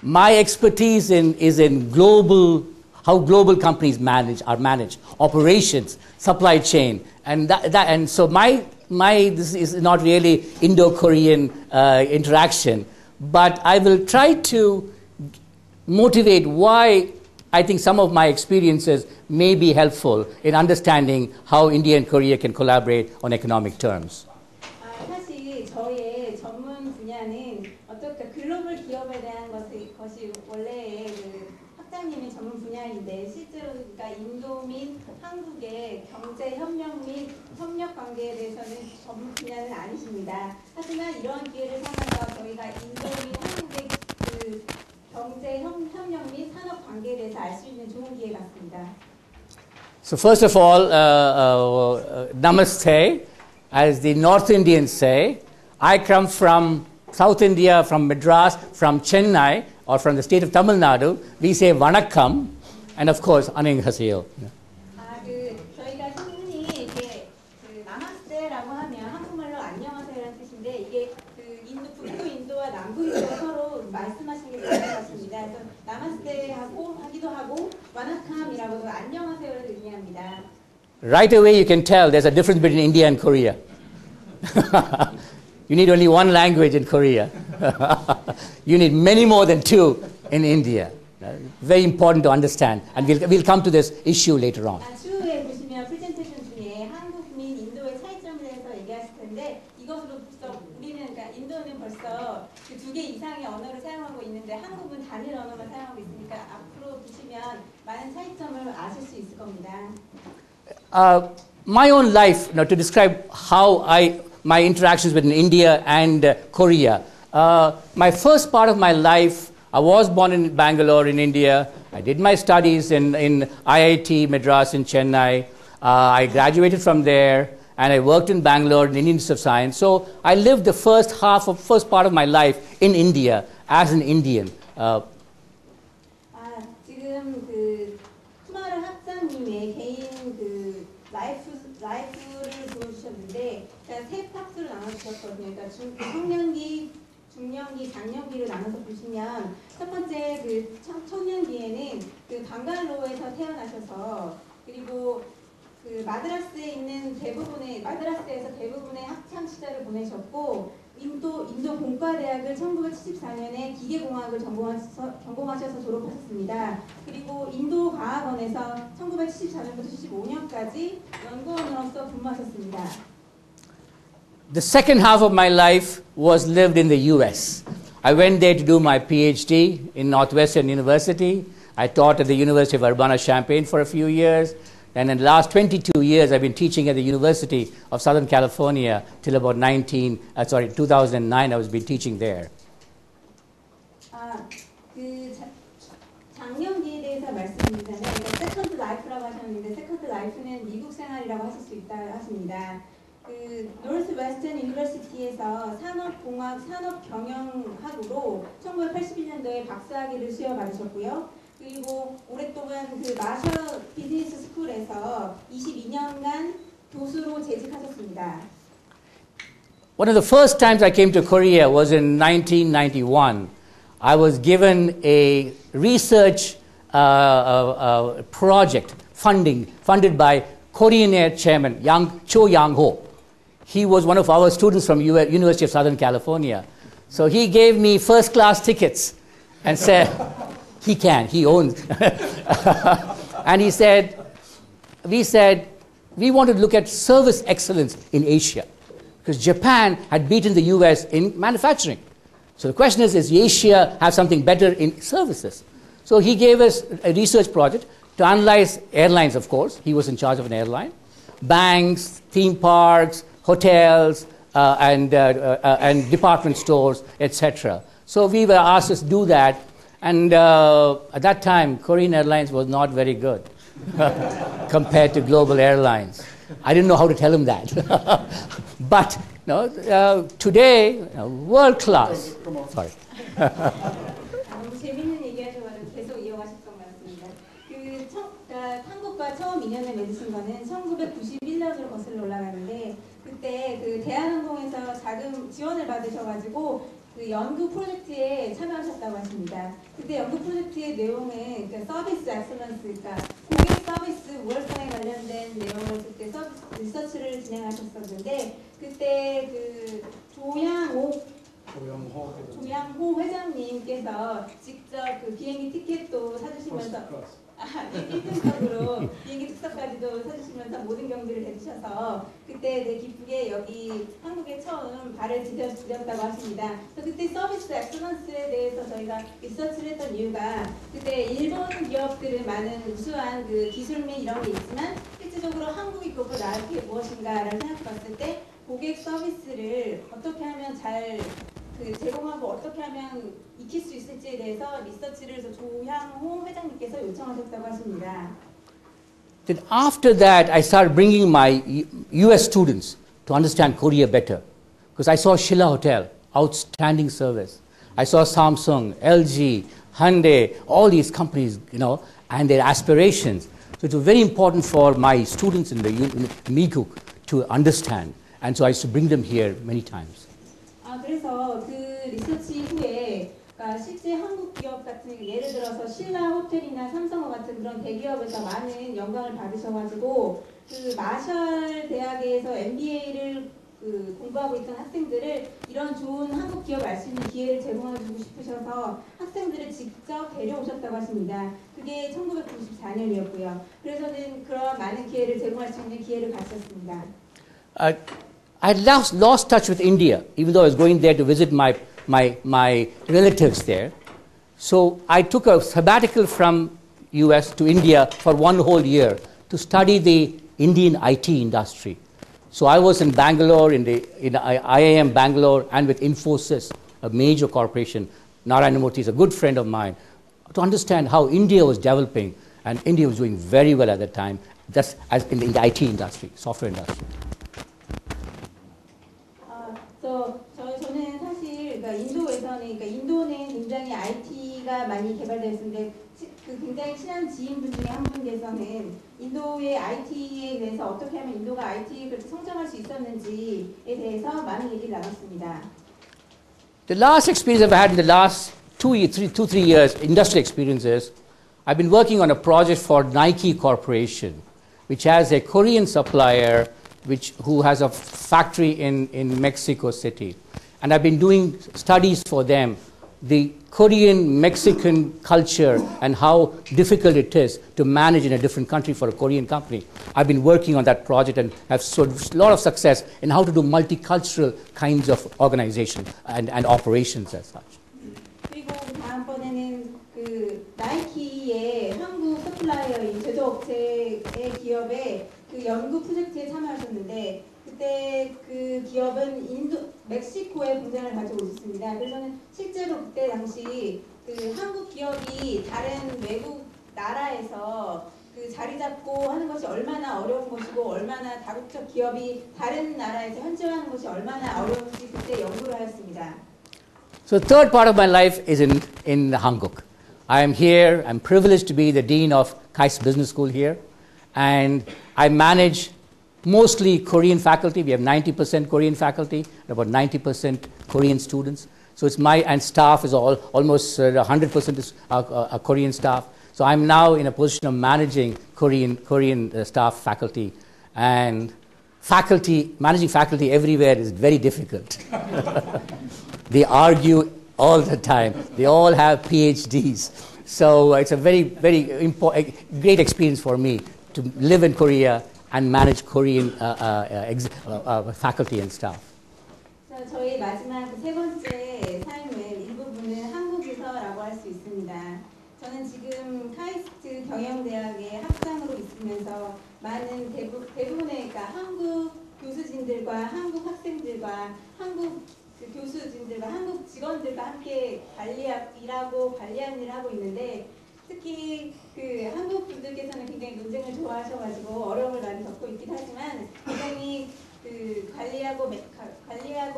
My expertise is in global, how global companies are managed, operations, supply chain, and so this is not really Indo-Korean interaction, but I will try to motivate why I think some of my experiences may be helpful in understanding how India and Korea can collaborate on economic terms. 사실 저의 전문 분야는 어떻게 글로벌 기업에 대한 것이 원래의 학장님의 전문 분야인데 실제로 그러니까 인도 및 한국의 경제 협력 및 협력 관계에 대해서는 전문 분야는 아니십니다. 하지만 이러한 기회를 삼아서 저희가 인도 및 한국의 경제 협력 및 산업 관계에 대해서 알 수 있는 좋은 기회 같습니다. So first of all, namaste. As the North Indians say, I come from South India, from Madras, from Chennai, or from the state of Tamil Nadu. We say vanakkam, and of course, annyeonghaseyo. 저희가 흔히 이게 나마스테라고 하면 한국말로 안녕하세요라는 뜻인데 이게 북부 인도와 남부 인도가 서로 말씀하시는 게 다른 것 같습니다. 그래서 나마스테 하기도 하고 와나캄이라고도 안녕하세요를 의미합니다. Right away you can tell there's a difference between India and Korea. You need only one language in Korea. You need many more than two in India. Very important to understand, and we'll come to this issue later on. 추후에 보시면 프레젠테이션 중에 한국 및 인도의 차이점에 대해서 얘기하실 텐데 이것으로서 우리는 그러니까 인도는 벌써 그 두 개 이상의 언어를 사용하고 있는데 한국은 단일 언어만 사용하고 있으니까 앞으로 보시면 많은 차이점을 아실 수 있을 겁니다. My own life, to describe how my interactions with India and Korea. My first part of my life, I was born in Bangalore in India. I did my studies in IIT Madras in Chennai. I graduated from there, and I worked in Bangalore in the Indian Institute of Science. So I lived the first part of my life in India as an Indian. 지금 투마르 학장님의 개인 라이프를 보여주셨는데 세 파트로 나눠주셨거든요. 그러니까 청년기, 중년기, 장년기를 나눠서 보시면 첫 번째 청년기에는 방갈로에서 태어나셔서 그리고 마드라스에서 대부분의 학창 시절을 보내셨고 인도 공과대학을 1974년에 기계공학을 전공하셔서 졸업하셨습니다. 그리고 인도 과학원에서 1974년부터 75년까지 연구원으로서 근무하셨습니다. The second half of my life was lived in the US. I went there to do my PhD in Northwestern University. I taught at the University of Urbana-Champaign for a few years. And in the last 22 years, I've been teaching at the University of Southern California till about 2009. I was been teaching there. 장년기에 대해서 말씀드리자면 세컨드 라이프라고 하셨는데 세컨드 라이프는 미국 생활이라고 하실 수 있다 하십니다. 노스웨스턴 유니버시티에서 산업경영학으로 1981년도에 박사학위를 수여받으셨고요. 그리고 오랫동안 마셔 비즈니스 스쿨에서 22년간 교수로 재직하셨습니다. One of the first times I came to Korea was in 1991. I was given a research project funded by Korean Air Chairman Cho Yang-ho. He was one of our students from University of Southern California. So he gave me first-class tickets and said, he owns. And we said, we want to look at service excellence in Asia. Because Japan had beaten the US in manufacturing. So the question is Asia have something better in services? So he gave us a research project to analyze airlines, of course. He was in charge of an airline. Banks, theme parks, hotels, and department stores, etc. So we were asked to do that. And at that time, Korean Airlines was not very good compared to global airlines. I didn't know how to tell him that. But today, world class. Sorry. 너무 재밌는 얘기하셔서 계속 이어가셨던 것 같습니다. 한국과 처음 인연을 맺으신 거는 1991년으로 거슬러 올라가는데 그때 대한항공에서 자금 지원을 받으셔가지고 그 연구 프로젝트에 참여하셨다고 하십니다. 그때 연구 프로젝트의 내용은 그러니까 서비스 엑셀런스, 그러니까 고객 서비스 우월성에 관련된 내용을 그때 서비스 리서치를 진행하셨었는데 그때 그 조양호 회장님께서 직접 그 비행기 티켓도 사주시면서 1등석으로 비행기 특석까지도 사주시면서 모든 경비를 해주셔서 그때 되게 기쁘게 여기 한국에 처음 발을 디뎠다고 하십니다. 그래서 그때 서비스 엑셀런스에 대해서 저희가 리서치를 했던 이유가 그때 일본 기업들은 많은 우수한 그 기술 및 이런 게 있지만 실질적으로 한국이 그것보다 나을 게 무엇인가를 생각해봤을 때 고객 서비스를 어떻게 하면 잘 제공하고 어떻게 하면 익힐 수 있을지에 대해서 리서치를 조향호 회장님께서 요청하셨다고 하십니다. Then after that, I started bringing my U.S. students to understand Korea better, because I saw Shilla Hotel, outstanding service. I saw Samsung, LG, Hyundai, all these companies, you know, and their aspirations. So it was very important for my students in the Miguk to understand, and so I used to bring them here many times. 그래서 그 리서치 후에 그러니까 실제 한국 기업 같은 예를 들어서 신라 호텔이나 삼성호 같은 그런 대기업에서 많은 영광을 받으셔가지고 그 마셜 대학에서 MBA를 공부하고 있던 학생들을 이런 좋은 한국 기업 알 수 있는 기회를 제공해주고 싶으셔서 학생들을 직접 데려오셨다고 하십니다. 그게 1994년이었고요. 그래서는 그런 많은 기회를 제공할 수 있는 기회를 가졌습니다. I lost touch with India, even though I was going there to visit my relatives there. So I took a sabbatical from US to India for 1 whole year to study the Indian IT industry. So I was in Bangalore, in IIM Bangalore, and with Infosys, a major corporation. Narayana Murthy is a good friend of mine, to understand how India was developing, and India was doing very well at that time, just as in the IT industry, software industry. 저는 사실 그러니까 인도에서는 그러니까 인도는 굉장히 IT가 많이 개발되어 있는데 그 굉장히 친한 지인분 중에 한 분께서는 인도의 IT에 대해서 어떻게 하면 인도가 IT에 그렇게 성장할 수 있었는지에 대해서 많은 얘기를 나눴습니다. The last experience I've had in the last 3 years, industrial experiences, I've been working on a project for Nike Corporation, which has a Korean supplier who has a factory in Mexico City. And I've been doing studies for them, the Korean-Mexican culture and how difficult it is to manage in a different country for a Korean company. I've been working on that project and have sort of a lot of success in how to do multicultural kinds of organization and operations as such. 그리고 다음번에는 그 나이키의 한국 서플라이어인 제조업체의 기업의 그 연구 프로젝트에 참여하셨는데 그때 그 기업은 멕시코에 공장을 가지고 있었습니다. 그래서는 실제로 그때 당시 그 한국 기업이 다른 외국 나라에서 그 자리 잡고 하는 것이 얼마나 어려운 것이고 얼마나 다국적 기업이 다른 나라에서 현지화하는 것이 얼마나 어려운지 그때 연구를 하였습니다. So the third part of my life is in Hanguk. I am here, I'm privileged to be the Dean of KAIST Business School here, and I manage mostly Korean faculty. We have 90% Korean faculty, and about 90% Korean students. So it's and staff is almost 100% is Korean staff. So I'm now in a position of managing Korean staff faculty, and managing faculty everywhere is very difficult. They argue all the time. They all have PhDs. So it's a very, very great experience for me to live in Korea and manage Korean faculty and staff. 저희 마지막 세 번째 삶의 일부분은 한국에서라고 할 수 있습니다. 저는 지금 카이스트 경영대학의 학장으로 있으면서 많은 대부분의 그러니까 한국 교수진들과 한국 학생들과 한국 교수진들과 한국 직원들과 함께 관리하는 일을 하고 있는데 특히 그 한국 분들께서는 굉장히 논쟁을 좋아하셔가지고 어려움을 많이 겪고 있긴 하지만 굉장히 그 관리하고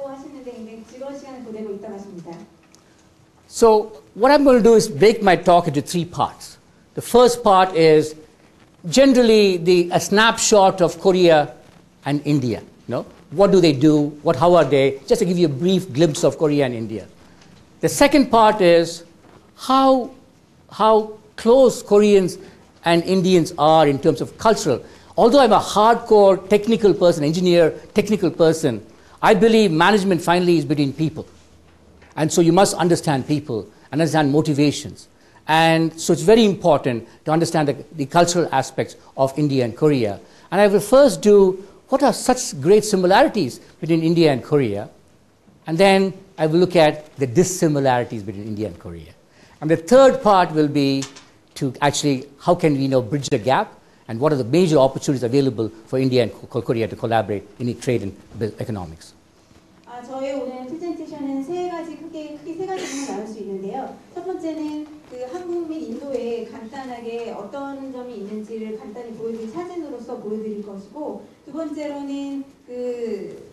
하시는데 굉장히 즐거운 시간을 보내고 있다고 하십니다. So what I'm going to do is break my talk into 3 parts. The first part is generally a snapshot of Korea and India. You know, what do they do? How are they? Just to give you a brief glimpse of Korea and India. The second part is how close Koreans and Indians are in terms of cultural. Although I'm a hardcore technical person, engineer, technical person, I believe management finally is between people. And so you must understand people, understand motivations. And so it's very important to understand the cultural aspects of India and Korea. And I will first do what are such great similarities between India and Korea. And then I will look at the dissimilarities between India and Korea. And the third part will be to actually, how can we bridge the gap, and what are the major opportunities available for India and Korea to collaborate in trade and economics. 저의 오늘 프레젠테이션은 크게 세 가지로 나눌 수 있는데요. 첫 번째는 그 한국 및 인도에 간단하게 어떤 점이 있는지를 간단히 보여드릴 사진으로서 보여드릴 것이고, 두 번째로는 그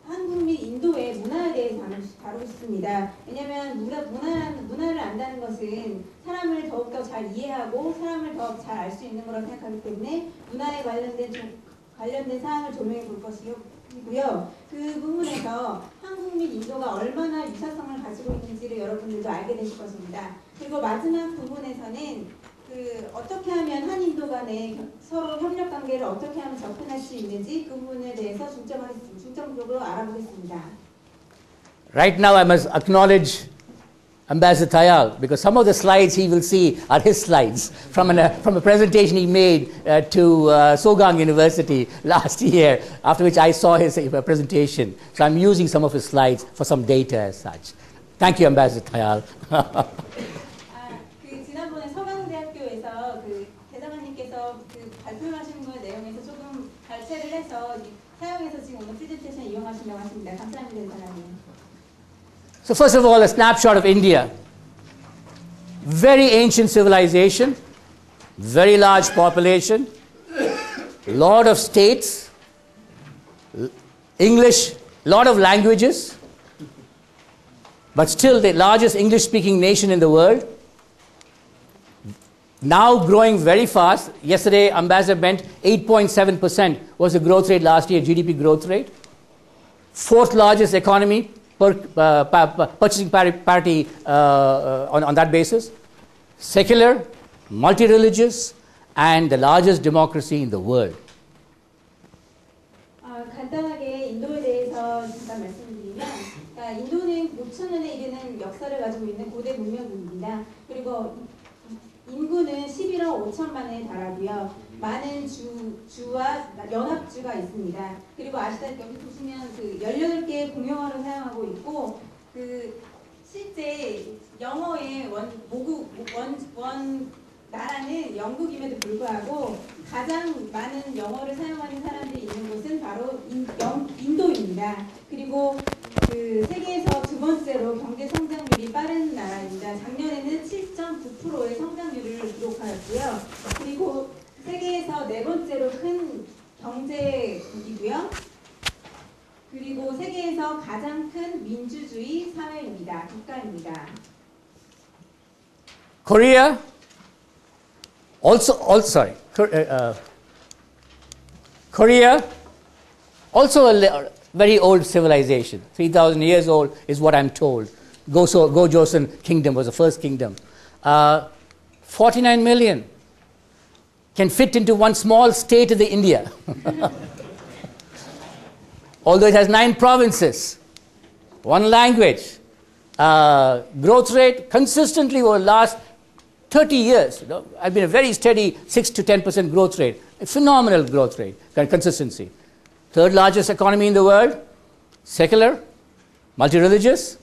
한국 및 인도의 문화에 대해서 다루겠습니다. 왜냐하면 문화를 안다는 것은 사람을 더욱더 잘 이해하고 사람을 더 잘 알 수 있는 거라고 생각하기 때문에 문화에 관련된 사항을 조명해 볼 것이고요. 그 부분에서 한국 및 인도가 얼마나 유사성을 가지고 있는지를 여러분들도 알게 되실 것입니다. 그리고 마지막 부분에서는 어떻게 하면 한인도 간에 서로 협력 관계를 어떻게 하면 접근할 수 있는지 그 부분에 대해서 중점적으로 알아보겠습니다. Right now I must acknowledge Ambassador Tayal, because some of the slides he will see are his slides from a presentation he made to Sogang University last year, after which I saw his presentation. So I'm using some of his slides for some data as such. Thank you, Ambassador Tayal. 지난번에 서강대학교에서 대사관님께서 발표하신 거 내용에서 조금 발췌를 해서 사용해서 지금 오늘 프레젠테이션 이용하신다고 하십니다. 감사합니다, 대사관님. So first of all, a snapshot of India. Very ancient civilization, very large population, lot of states, English, lot of languages, but still the largest English-speaking nation in the world. Now growing very fast. Yesterday, Ambassador meant 8.7% was the growth rate last year, GDP growth rate. Fourth largest economy, purchasing parity on that basis. Secular, multi-religious, and the largest democracy in the world. 간단하게 인도에 대해서 잠깐 말씀드리면, 인도는 5,000년에 이르는 역사를 가지고 있는 고대 문명국입니다. 그리고 인구는 11억 5천만에 달하고요. 많은 주와 연합주가 있습니다. 그리고 아시다시피 여기 보시면 18개의 공용어를 사용하고 있고, 실제 영어의 원 나라는 영국임에도 불구하고 가장 많은 영어를 사용하는 사람들이 있는 곳은 바로 인도입니다. 그리고 세계에서 두 번째로 경제 성장률이 빠른 나라입니다. 작년에는 7.9%의 성장률을 기록하였고요. 그리고 세계에서 네 번째로 큰 경제국이고요. 그리고 세계에서 가장 큰 민주주의 사회입니다. 국가입니다. Korea Korea also a very old civilization. 3,000 years old is what I'm told. Go-Joseon Kingdom was the first kingdom. 49 million can fit into one small state of the India. Although it has 9 provinces, 1 language, growth rate consistently over the last 30 years. I've been a very steady 6 to 10% growth rate, a phenomenal growth rate, consistency. Third largest economy in the world, secular, multi-religious,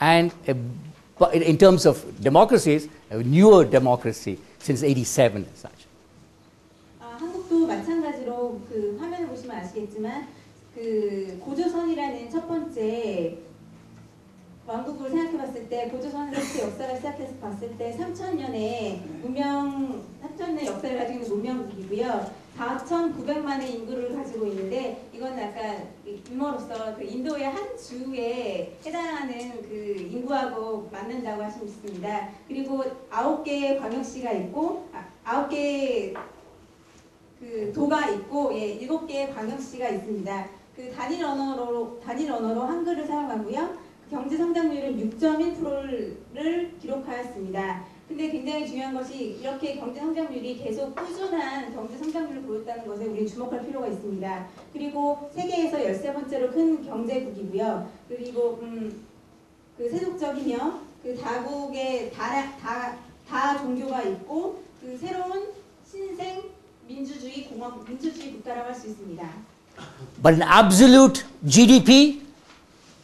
and in terms of democracies, a newer democracy since 87 as such. 한국도 마찬가지로 화면을 보시면 아시겠지만 고조선이라는 첫 번째 왕국을 생각해봤을 때 고조선으로부터 역사를 시작해서 봤을 때 3,000년의 역사를 가지고 있는 문명국이고요. 4,900만의 인구를 가지고 있는데 이건 아까 유머로서 인도의 한 주에 해당하는 인구하고 맞는다고 하셨습니다. 그리고 9개의 광역시가 있고 9개의 도가 있고 7개의 광역시가 있습니다. 단일 언어로 한글을 사용하고요. 경제 성장률은 6.1%를 기록하였습니다. 근데 굉장히 중요한 것이 이렇게 경제 성장률이 계속 꾸준한 경제 성장률을 보였다는 것에 우리 주목할 필요가 있습니다. 그리고 세계에서 13번째로 큰 경제국이고요. 그리고 그 세속적이며 그 다국의 다 종교가 있고 그 새로운 신생 민주주의 국가라고 할 수 있습니다. But in absolute GDP,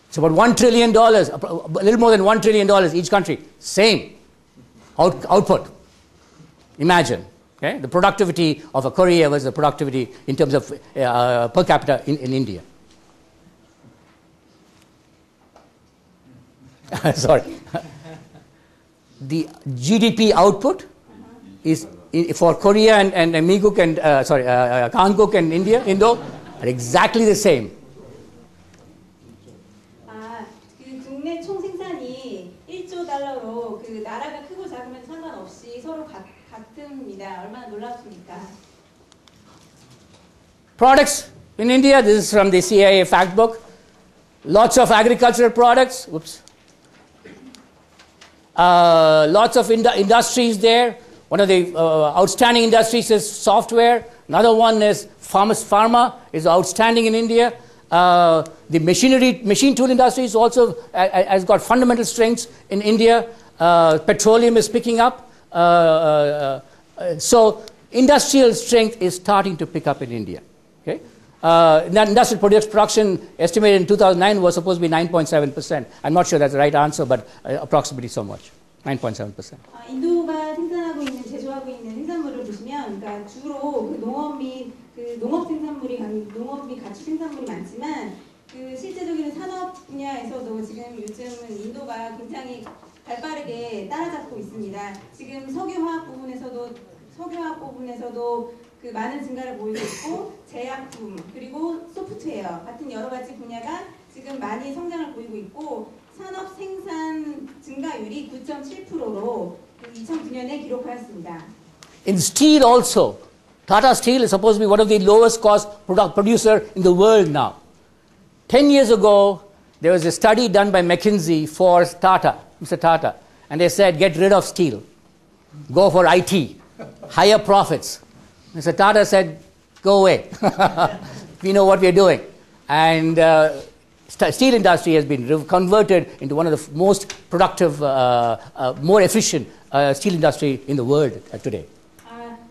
it's about $1 trillion, a little more than $1 trillion each country. Same output. Imagine, okay? The productivity of a Korea versus the productivity in terms of per capita in India. Sorry. The GDP output is for Korea and Miguk and Hankook and Indo are exactly the same. 그 국내 총 생산이 1조 달러로 그 나라가 크고 작으면 상관없이 서로 같습니다. 얼마나 놀랍습니까? Products in India, this is from the CIA fact book. Lots of agricultural products. Whoops. Lots of industries there. One of the outstanding industries is software. Another one is pharma is outstanding in India. The machine tool industry is also has got fundamental strengths in India. Petroleum is picking up. So industrial strength is starting to pick up in India. Okay? That industrial production estimated in 2009 was supposed to be 9.7%. I'm not sure that's the right answer, but approximately so much. 9.7%. 인도가 생산하고 있는 제조하고 있는 생산물을 보시면, 그러니까 주로 그 농업 및 그 농업 및 가축 생산물이 많지만 그 실제적인 산업 분야에서도 지금 요즘은 인도가 굉장히 발빠르게 따라잡고 있습니다. 지금 석유화학 부분에서도 그 많은 증가를 보이고 있고 제약품 그리고 소프트웨어 같은 여러 가지 분야가 지금 많이 성장을 보이고 있고 산업 생산 증가율이 9.7%로 2009년에 기록하였습니다. In steel also, Tata Steel is supposed to be one of the lowest cost producer in the world now. 10 years ago, there was a study done by McKinsey for Tata, Mr. Tata, and they said, get rid of steel. Go for IT, higher profits. Mr. Tata said, go away. We know what we are doing. And steel industry has been converted into one of the most productive, more efficient steel industry in the world today.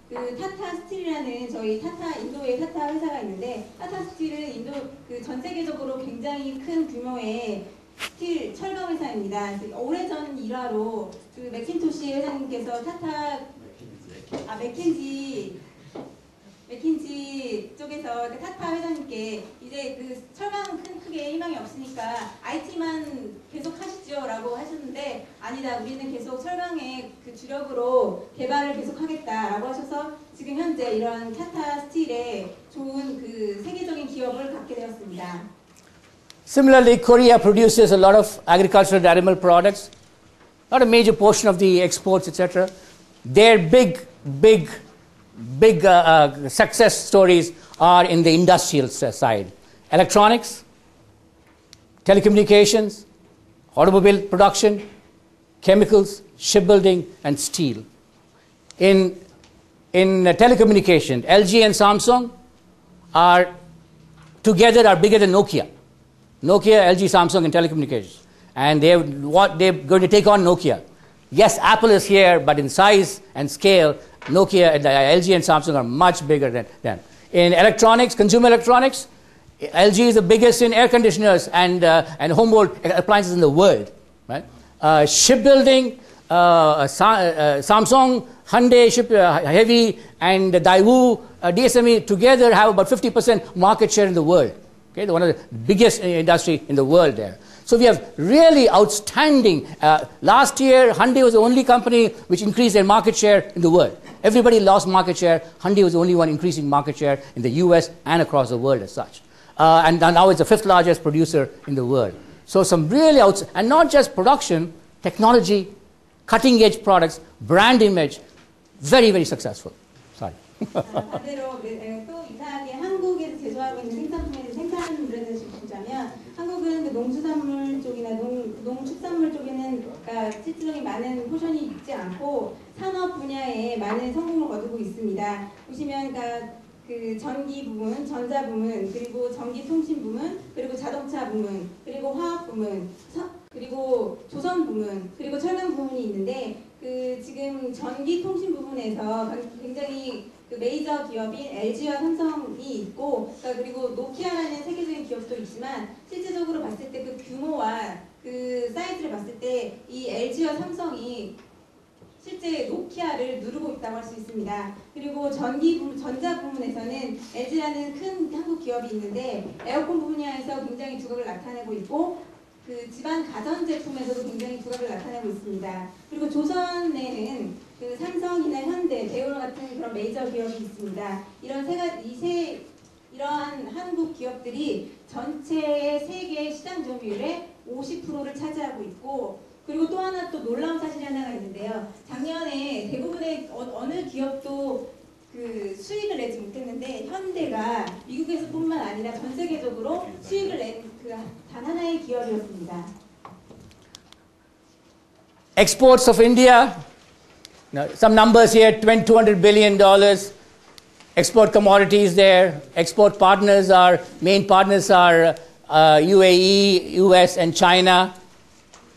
그 타타 스틸이라는 저희 인도의 타타 회사가 있는데 타타 스틸은 인도 그 전 세계적으로 굉장히 큰 규모의 스틸 철강 회사입니다. 오래전 일화로 그 맥킨토시 회장님께서 맥킨지 쪽에서 그 타타 회장님께 이제 그 철강 크게 희망이 없으니까 IT만 계속 하시죠 라고 하셨는데 아니다 우리는 계속 철강의 그 주력으로 개발을 계속 하겠다라고 하셔서 지금 현재 이런 타타 스틸의 좋은 그 세계적인 기업을 갖게 되었습니다. Similarly, Korea produces a lot of agricultural and animal products, not a major portion of the exports, etc. Their big success stories are in the industrial side. Electronics, telecommunications, automobile production, chemicals, shipbuilding, and steel. In telecommunication, LG and Samsung are bigger than Nokia. Nokia, LG, Samsung in telecommunications. And they're going to take on Nokia. Yes, Apple is here, but in size and scale, Nokia and LG and Samsung are much bigger than them. In electronics, consumer electronics, LG is the biggest in air conditioners and homeboard appliances in the world. Right? Shipbuilding, Samsung, Hyundai, Heavy, and Daewoo, DSME together have about 50% market share in the world. Okay, they're one of the biggest industry in the world there. So we have really outstanding. Last year, Hyundai was the only company which increased their market share in the world. Everybody lost market share. Hyundai was the only one increasing market share in the US and across the world as such. And now it's the 5th largest producer in the world. So some really and not just production, technology, cutting edge products, brand image, very, very successful. Sorry. 반대로 또 이상하게 한국에서 제조하고 있는 생산품에 대해서 생산물에 대해서 보자면 한국은 그 농수산물 쪽이나 농축산물 쪽에는 그러니까 실질적인 많은 포션이 있지 않고 산업 분야에 많은 성공을 거두고 있습니다. 보시면 그러니까 그 전기 부문, 전자 부문, 그리고 전기 통신 부문, 그리고 자동차 부문, 그리고 화학 부문, 그리고 조선 부문, 그리고 철강 부문이 있는데 그 지금 전기 통신 부분에서 굉장히 그 메이저 기업인 LG와 삼성이 있고, 그러니까 그리고 노키아라는 세계적인 기업도 있지만 실질적으로 봤을 때 그 규모와 그 사이즈를 봤을 때 이 LG와 삼성이 실제 노키아를 누르고 있다고 할 수 있습니다. 그리고 전자 부문에서는 LG라는 큰 한국 기업이 있는데 에어컨 분야에서 굉장히 두각을 나타내고 있고 그 집안 가전 제품에서도 굉장히 두각을 나타내고 있습니다. 그리고 조선에는 그 삼성이나 현대, 대우와 같은 그런 메이저 기업이 있습니다. 이러한 한국 기업들이 전체의 세계 시장 점유율의 50%를 차지하고 있고, 그리고 또 하나 또 놀라운 사실이 하나가 있는데요. 작년에 대부분의 어느 기업도 그 수익을 내지 못했는데 현대가 미국에서뿐만 아니라 전 세계적으로 수익을 낸 그 단 하나의 기업이었습니다. Exports of India. Now, some numbers here: $200 billion. Export commodities there. Export partners are main partners are UAE, US, and China.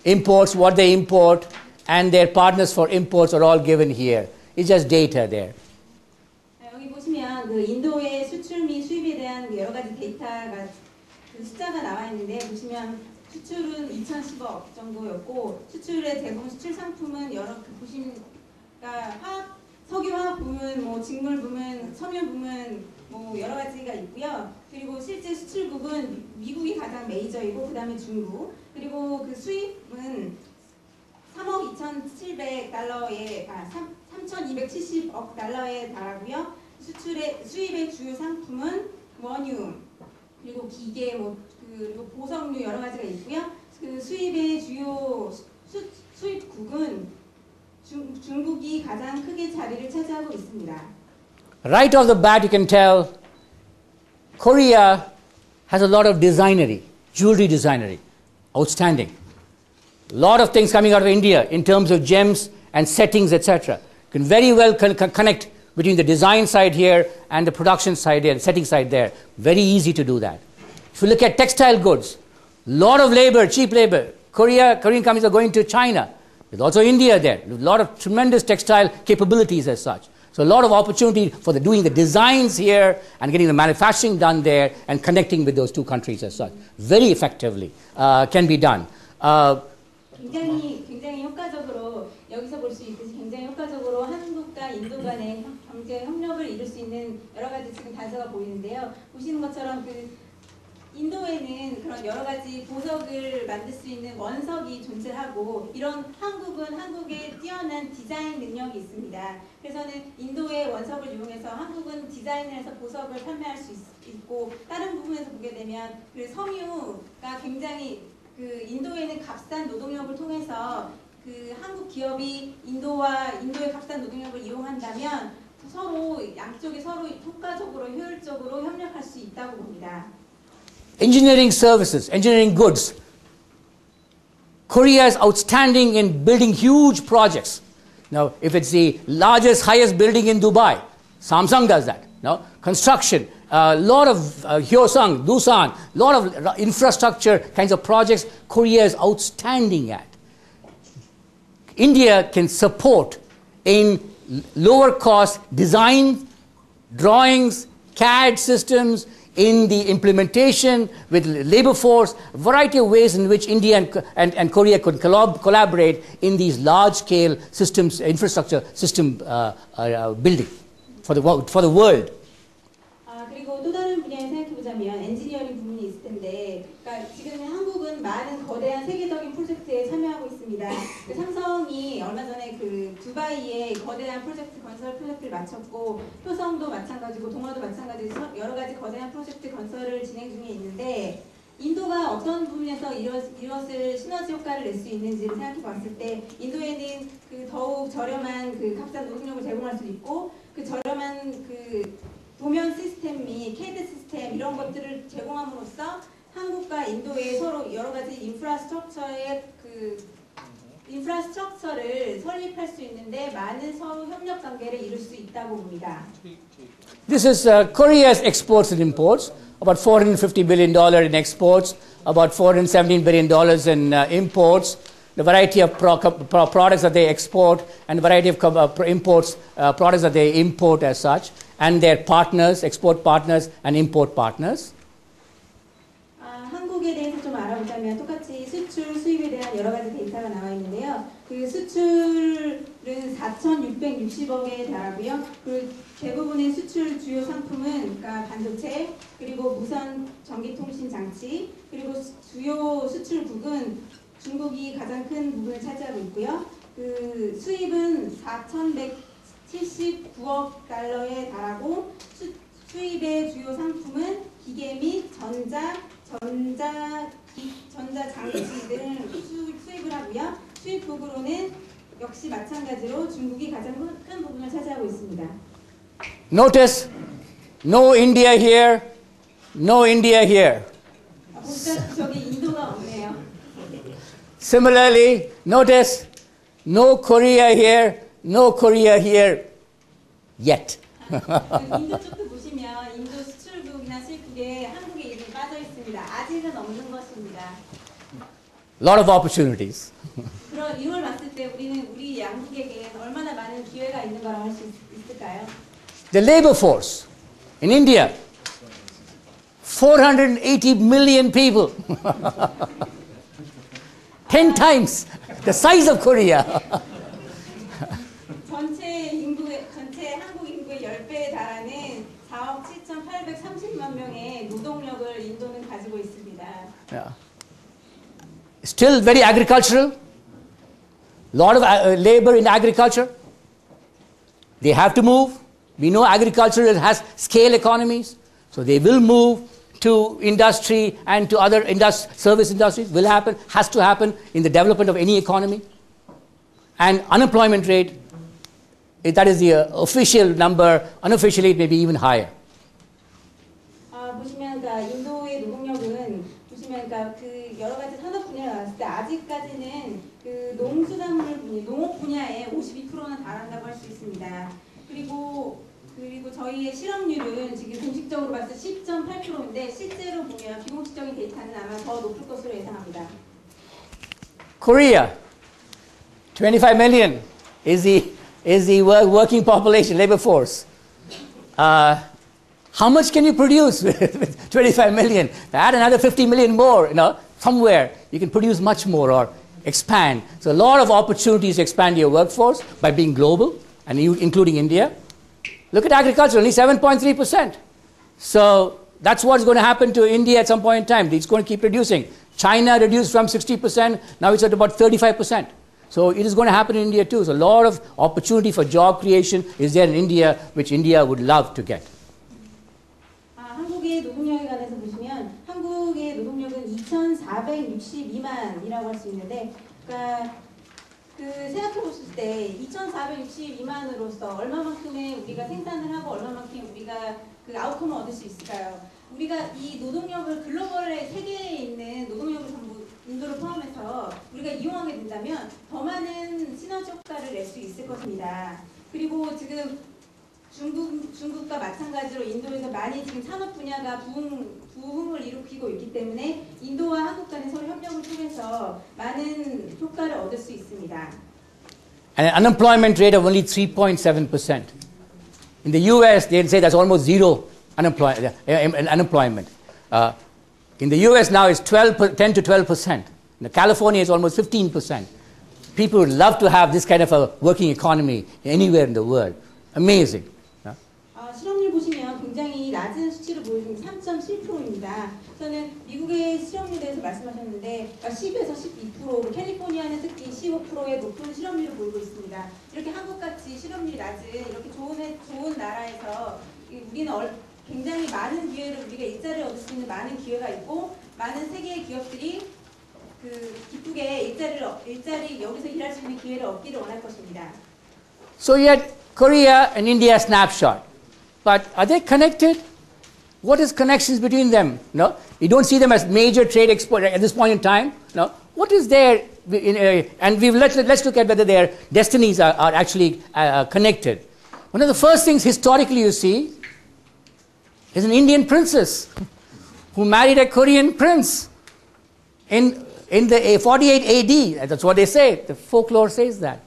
Imports, what they import, and their partners for imports are all given here. It's just data there. 여기 보시면 그 인도의 수출 및 수입에 대한 여러 가지 데이터가 그 숫자가 나와 있는데 보시면 수출은 2,010억 정도였고 수출의 대부분 수출 상품은 여러 보시면 그러니까 석유화학 부문, 뭐 직물 부문, 섬유 부문 뭐 여러 가지가 있고요. 그리고 실제 수출국은 미국이 가장 메이저이고 그 다음에 중국, 그리고 그 수입은 3억 2,700달러에 3,270억 달러에 달하고요. 수입의 주요 상품은 원유, 그리고 기계, 그리고 보석류 여러 가지가 있고요. 그 수입의 주요 수입국은 중국이 가장 크게 자리를 차지하고 있습니다. Right off the bat, you can tell Korea has a lot of designery, jewelry designery, outstanding. A lot of things coming out of India in terms of gems and settings, etc. You can very well connect between the design side here and the production side here, the setting side there. Very easy to do that. If you look at textile goods, a lot of labor, cheap labor. Korean companies are going to China. There's also India there. A lot of tremendous textile capabilities as such. So a lot of opportunity for doing the designs here and getting the manufacturing done there and connecting with those two countries as such. Very effectively can be done. 굉장히 효과적으로 여기서 볼 수 있듯이 굉장히 효과적으로 한국과 인도 간의 경제 협력을 이룰 수 있는 여러 가지 지금 단서가 보이는데요. 보시는 것처럼 그 인도에는 그런 여러 가지 보석을 만들 수 있는 원석이 존재하고 이런 한국은 한국의 뛰어난 디자인 능력이 있습니다. 그래서는 인도의 원석을 이용해서 한국은 디자인을 해서 보석을 판매할 수 있고 다른 부분에서 보게 되면 그 섬유가 굉장히 그 인도에는 값싼 노동력을 통해서 그 한국 기업이 인도의 값싼 노동력을 이용한다면 양쪽이 서로 효과적으로 효율적으로 협력할 수 있다고 봅니다. Engineering services, engineering goods. Korea is outstanding in building huge projects. Now, if it's the largest, highest building in Dubai, Samsung does that. No? Construction, a lot of Hyosung, Doosan, a lot of infrastructure kinds of projects Korea is outstanding at. India can support in lower cost design, drawings, CAD systems, in the implementation with labor force, a variety of ways in which India and Korea could collaborate in these large-scale systems, infrastructure system building for the world. 그리고 또 다른 분야에 생각해보자면 엔지니어링 부분이 있을 텐데, 그러니까 지금 한국은 많은 거대한 세계적인 프로젝트에 참여하고 있습니다. 그 삼성이 얼마 전에 그 두바이에 거대한 건설 프로젝트를 마쳤고, 효성도 마찬가지고 동화도 마찬가지로 여러 가지 거대한 프로젝트 건설을 진행 중에 있는데, 인도가 어떤 부분에서 이것을 시너지 효과를 낼 수 있는지를 생각해 봤을 때 인도에는 그 더욱 저렴한 그 값싼 노동력을 제공할 수 있고 그 저렴한 이러한 그 도면 시스템 및 CAD 시스템 이런 것들을 제공함으로써 한국과 인도의 서로 여러 가지 인프라스트럭처를 설립할 수 있는데 많은 서로 협력 관계를 이룰 수 있다고 봅니다. This is Korea's exports and imports. About $450 billion in exports, about $417 billion in imports. The variety of products that they export and the variety of products that they import as such, and their partners, export partners and import partners. 한국에 대해서 좀 알아보자면 똑같이 수출, 수입에 대한 여러 가지 데이터가 나와 있는데요. 그 수출은 4,660억에 달하고요. 그 대부분의 수출 주요 상품은 그러니까 반도체, 그리고 무선 전기통신 장치, 그리고 주요 수출국은 중국이 가장 큰 부분을 차지하고 있고요. 그 수입은 4,179억 달러에 달하고 수입의 주요 상품은 기계 및 전자장치 등을 수입을 하고요. 수입국으로는 역시 마찬가지로 중국이 가장 큰 부분을 차지하고 있습니다. Notice, no India here, no India here. 보시다시피 저기 인도가 없네요. Similarly, notice, no Korea here, no Korea here yet. 인도 쪽도 보시면 인도 수출국이나 수입국에 한국의 이름이 빠져 있습니다. 아직은 없는 것입니다. Lot of opportunities. 그런 이걸 봤을 때 우리 양국에게 얼마나 많은 기회가 있는 거라고 할 수 있을까요? The labor force in India, 480 million people. 10 times the size of Korea. 전체 한국 인구의 10배에 달하는 4억 7,830만 명의 노동력을 인도는 가지고 있습니다. Yeah. Still very agricultural. Lot of labor in agriculture. They have to move. We know agriculture has scale economies, so they will move to industry and to other service industries. Will happen, has to happen in the development of any economy. And unemployment rate, that is the official number. Unofficially, it may be even higher. 보시면 그러니까 인도의 노동력은 보시면 그러니까 그 여러 가지 산업 분야를 봤을 때 아직까지는 그 농수산물 분야, 농업 분야에 52%는 달한다고 할 수 있습니다. 그리고 저희의 실업률은 지금 공식적으로 봤을 때 10.8%인데 실제로 보면 비공식적인 데이터는 아마 더 높을 것으로 예상합니다. Korea, 25 million is the working population, labor force. How much can you produce with 25 million? Add another 50 million more, somewhere you can produce much more or expand. So a lot of opportunities to expand your workforce by being global, and including India. Look at agriculture, only 7.3%. So that's what's going to happen to India at some point in time. It's going to keep reducing. China reduced from 60%, now it's at about 35%. So it is going to happen in India too. So a lot of opportunity for job creation is there in India, which India would love to get. 한국의 노동력에 관해서 보시면 한국의 노동력은 2,462만이라고 할 수 있는데, 그러니까 생각해 보실 때 2,462만으로서 얼마만큼의 우리가 생산을 하고 얼마만큼 우리가 그 아웃컴을 얻을 수 있을까요? 우리가 이 노동력을 글로벌의 세계에 있는 노동력을 전부 인도를 포함해서 우리가 이용하게 된다면 더 많은 시너지 효과를 낼 수 있을 것입니다. 그리고 지금 중국과 마찬가지로 인도에서 많이 지금 산업 분야가 부흥을 일으키고 있기 때문에 인도와 한국 간의 서로 협력을 통해서 많은 효과를 얻을 수 있습니다. And an unemployment rate of only 3.7%. In the US, they say that's almost zero unemployment. In the US now, it's 10 to 12%. In California, it's almost 15%. People would love to have this kind of a working economy anywhere in the world. Amazing. 실업률 보시면 굉장히 낮은 수치를 보여주는 게 3.7%입니다. 저는 미국의 실업률에 대해서 말씀하셨는데 10에서 12%, 캘리포니아는 특히 15%의 높은 실업률을 보이고 있습니다. 이렇게 한국같이 실업률이 낮은 이렇게 좋은 나라에서 우리는 굉장히 많은 기회를 우리가 일자리를 얻을 수 있는 많은 기회가 있고 많은 세계의 기업들이 기쁘게 일자리 여기서 일할 수 있는 기회를 얻기를 원할 것입니다. So you had Korea and India snapshot. but are they connected? What is connections between them? No, you don't see them as major trade export at this point in time. No, what is there? And let's look at whether their destinies are actually connected. One of the first things historically you see is an Indian princess who married a Korean prince in the 48 AD. That's what they say. The folklore says that.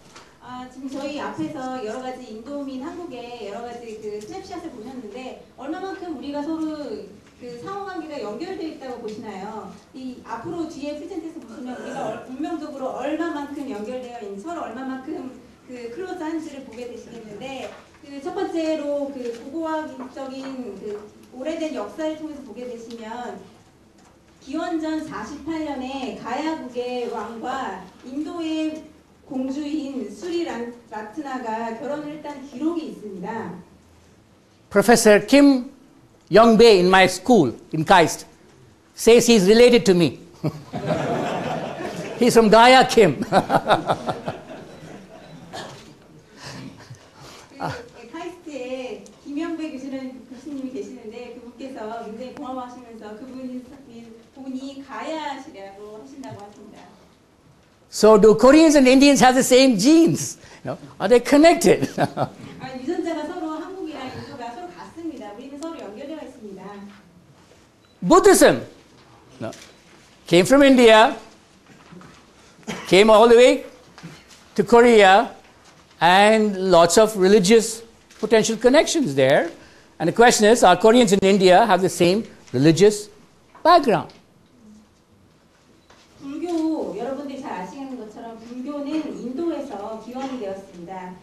지금 저희 앞에서 여러 가지 인도민 한국의 여러 가지 그 스냅샷을 보셨는데 얼마만큼 우리가 서로 그 상호관계가 연결되어 있다고 보시나요? 이 앞으로 뒤에 프레젠테이션 보시면 우리가 운명적으로 얼마만큼 연결되어 있는 서로 얼마만큼 그 클로즈한지를 보게 되시겠는데 그 첫 번째로 그 고고학적인 그 오래된 역사를 통해서 보게 되시면 기원전 48년에 가야국의 왕과 인도의 공주인 수리라트나가 결혼을 했다는 기록이 있습니다. Professor Kim Young-bae in my school in KAIST says he's related to me. He's from Gaya Kim. 카이스트에 김영배 교수님이 계시는데 그분께서 굉장히 고마워하시면서 그분이 가야시라고 하신다고 하십니다. So do Koreans and Indians have the same genes? No? Are they connected? 유전자가 서로 한국이랑 인도가 서로 같습니다. 우리는 서로 연결되어 있습니다. Buddhism no. Came from India, came all the way to Korea, and lots of religious potential connections there. And the question is, are Koreans in India have the same religious background? 불교, 여러분들이 잘 아시는 것처럼 불교는 인도에서 기원이 되었습니다.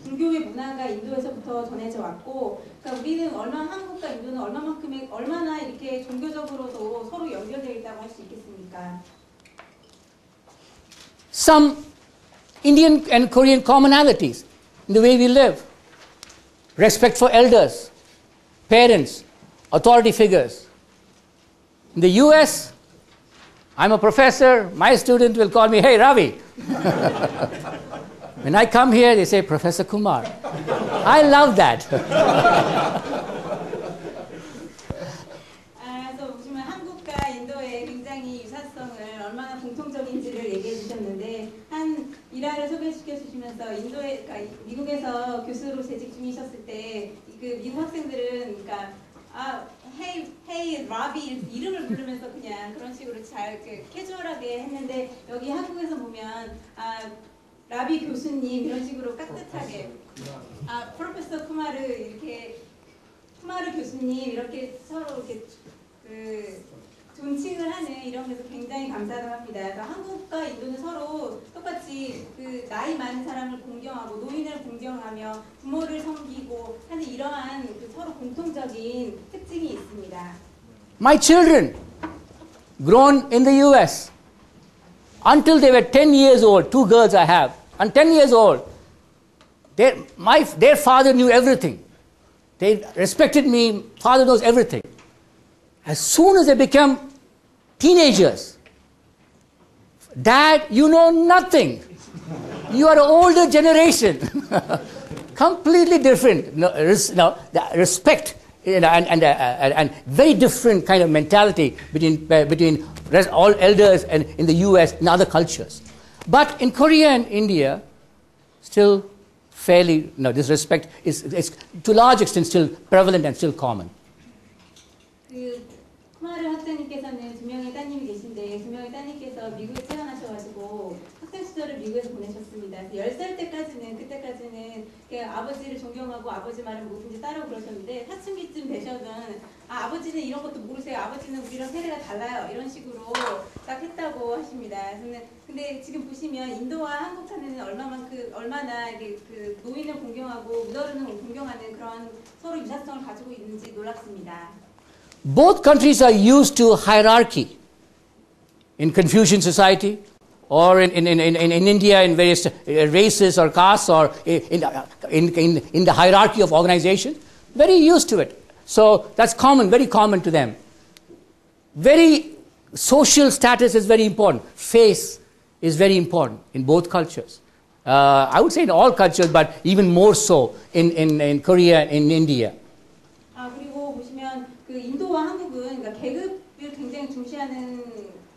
불교의 문화가 인도에서부터 전해져 왔고, 그러니까 우리는 한국과 인도는 얼마나 이렇게 종교적으로도 서로 연결되어 있다고 할 수 있겠습니까? Some Indian and Korean commonalities in the way we live. Respect for elders, parents, authority figures. In the US, I'm a professor, my student will call me, hey Ravi. When I come here, they say, Professor Kumar. I love that. 그래서 보시면 한국과 인도의 굉장히 유사성을 얼마나 공통적인지를 얘기해 주셨는데 한 일화를 소개시켜 주시면서 그러니까 미국에서 교수로 재직 중이셨을 때 그 미국 학생들은 그러니까 헤이 라비 이름을 부르면서 그냥 그런 식으로 잘 캐주얼하게 했는데 여기 한국에서 보면 라비 교수님 이런 식으로 깍듯하게 프로페서 쿠마르 이렇게 쿠마르 교수님 이렇게 서로 이렇게 존칭을 하는 이런 것에서 굉장히 감사를 합니다. 그래서 한국과 인도는 서로 똑같이 그 나이 많은 사람을 공경하고 노인을 공경하며 부모를 섬기고 하는 이러한 그 서로 공통적인 특징이 있습니다. My children, grown in the US, until they were 10 years old, two girls I have, and 10 years old, their father knew everything. They respected me, father knows everything. As soon as they become teenagers, Dad, you know nothing. You are an older generation. Completely different. Respect and very different kind of mentality between all elders and in the US and other cultures. But in Korea and India, still fairly, this respect is to a large extent still prevalent and still common. 쿠마르 학생님께서는 두 명의 따님이 계신데 두 명의 따님께서 미국에 태어나셔가지고 학생 시절을 미국에서 보내셨습니다. 10살 그때까지는 아버지를 존경하고 아버지 말을 뭐든지 따르고 그러셨는데 사춘기쯤 되셔서는 아버지는 이런 것도 모르세요. 아버지는 우리랑 세대가 달라요. 이런 식으로 딱 했다고 하십니다. 근데 지금 보시면 인도와 한국 사회는 얼마나 이게 그 노인을 공경하고 무더른을 공경하는 그런 서로 유사성을 가지고 있는지 놀랍습니다. Both countries are used to hierarchy in Confucian society or in India in various races or castes or in the hierarchy of organization. Very used to it. So that's common, very common to them. Very social status is very important. Face is very important in both cultures. I would say in all cultures, but even more so in Korea and in India. 굉장히 중시하는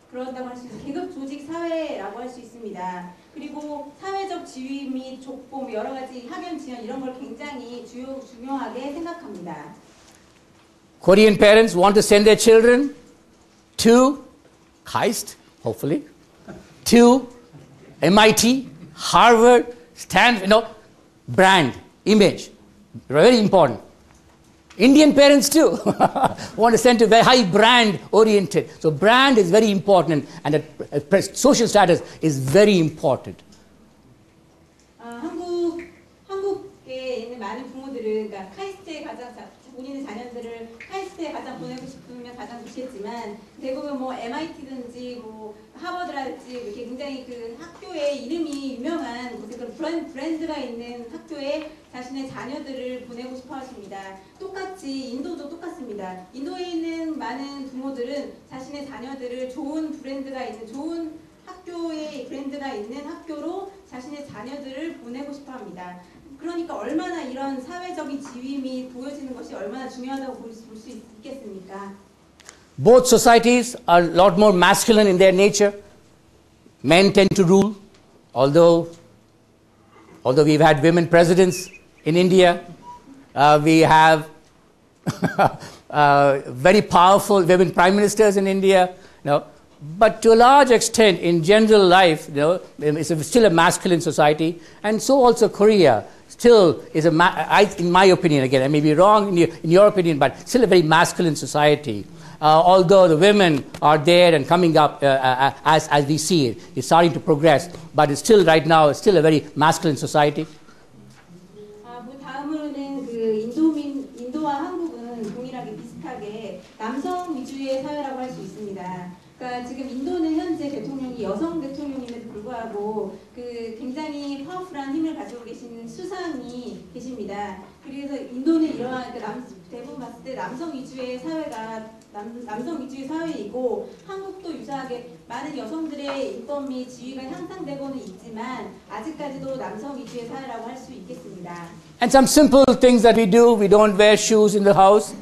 그런다고 할 수 있는 계급 조직 사회라고 할 수 있습니다. 그리고 사회적 지위 및 족보 여러 가지 학연 지연 이런 걸 굉장히 중요하게 생각합니다. Korean parents want to send their children to KAIST, hopefully, to MIT, Harvard, Stanford, brand, image, very important. Indian parents too want to send to very high brand oriented. So brand is very important and social status is very important. 한국에 있는 많은 부모들은 그러니까 카이스트에 본인의 자녀들을 카이스트에 가장 보내고 싶으면 가장 좋겠지만 대부분 뭐 MIT든지 뭐 하버드라든지 이렇게 굉장히 그 학교의 이름이 유명한 곳에 그런 브랜드가 있는 학교에 자신의 자녀들을 보내고 싶어 하십니다. 똑같이 인도도 똑같습니다. 인도에 있는 많은 부모들은 자신의 자녀들을 좋은 브랜드가 있는 좋은 학교의 브랜드가 있는 학교로 자신의 자녀들을 보내고 싶어 합니다. 그러니까 얼마나 이런 사회적인 지위 보여지는 것이 얼마나 중요하다고 볼 수 있겠습니까? Both societies are a lot more masculine in their nature. Men tend to rule, although we've had women presidents in India, we have very powerful women prime ministers in India. But to a large extent, in general life, it's still a masculine society, and so also Korea still is in my opinion, again, I may be wrong in your opinion, but still a very masculine society. Although the women are there and coming up as we see it, it's starting to progress, but it's still right now, it's still a very masculine society. 다음으로는 인도와 한국은 동일하게 비슷하게 남성 위주의 사회라고 할 수 있습니다. 그러니까 지금 인도는 현재 대통령이 여성 대통령임에도 불구하고 그 굉장히 파워풀한 힘을 가지고 계시는 수상이 계십니다. 그래서 인도는 이러한 대부분 봤을 때 남성 위주의 사회이고 한국도 유사하게 많은 여성들의 인권 및 지위가 향상되고는 있지만 아직까지도 남성 위주의 사회라고 할 수 있겠습니다. And some simple things that we do, we don't wear shoes in the house,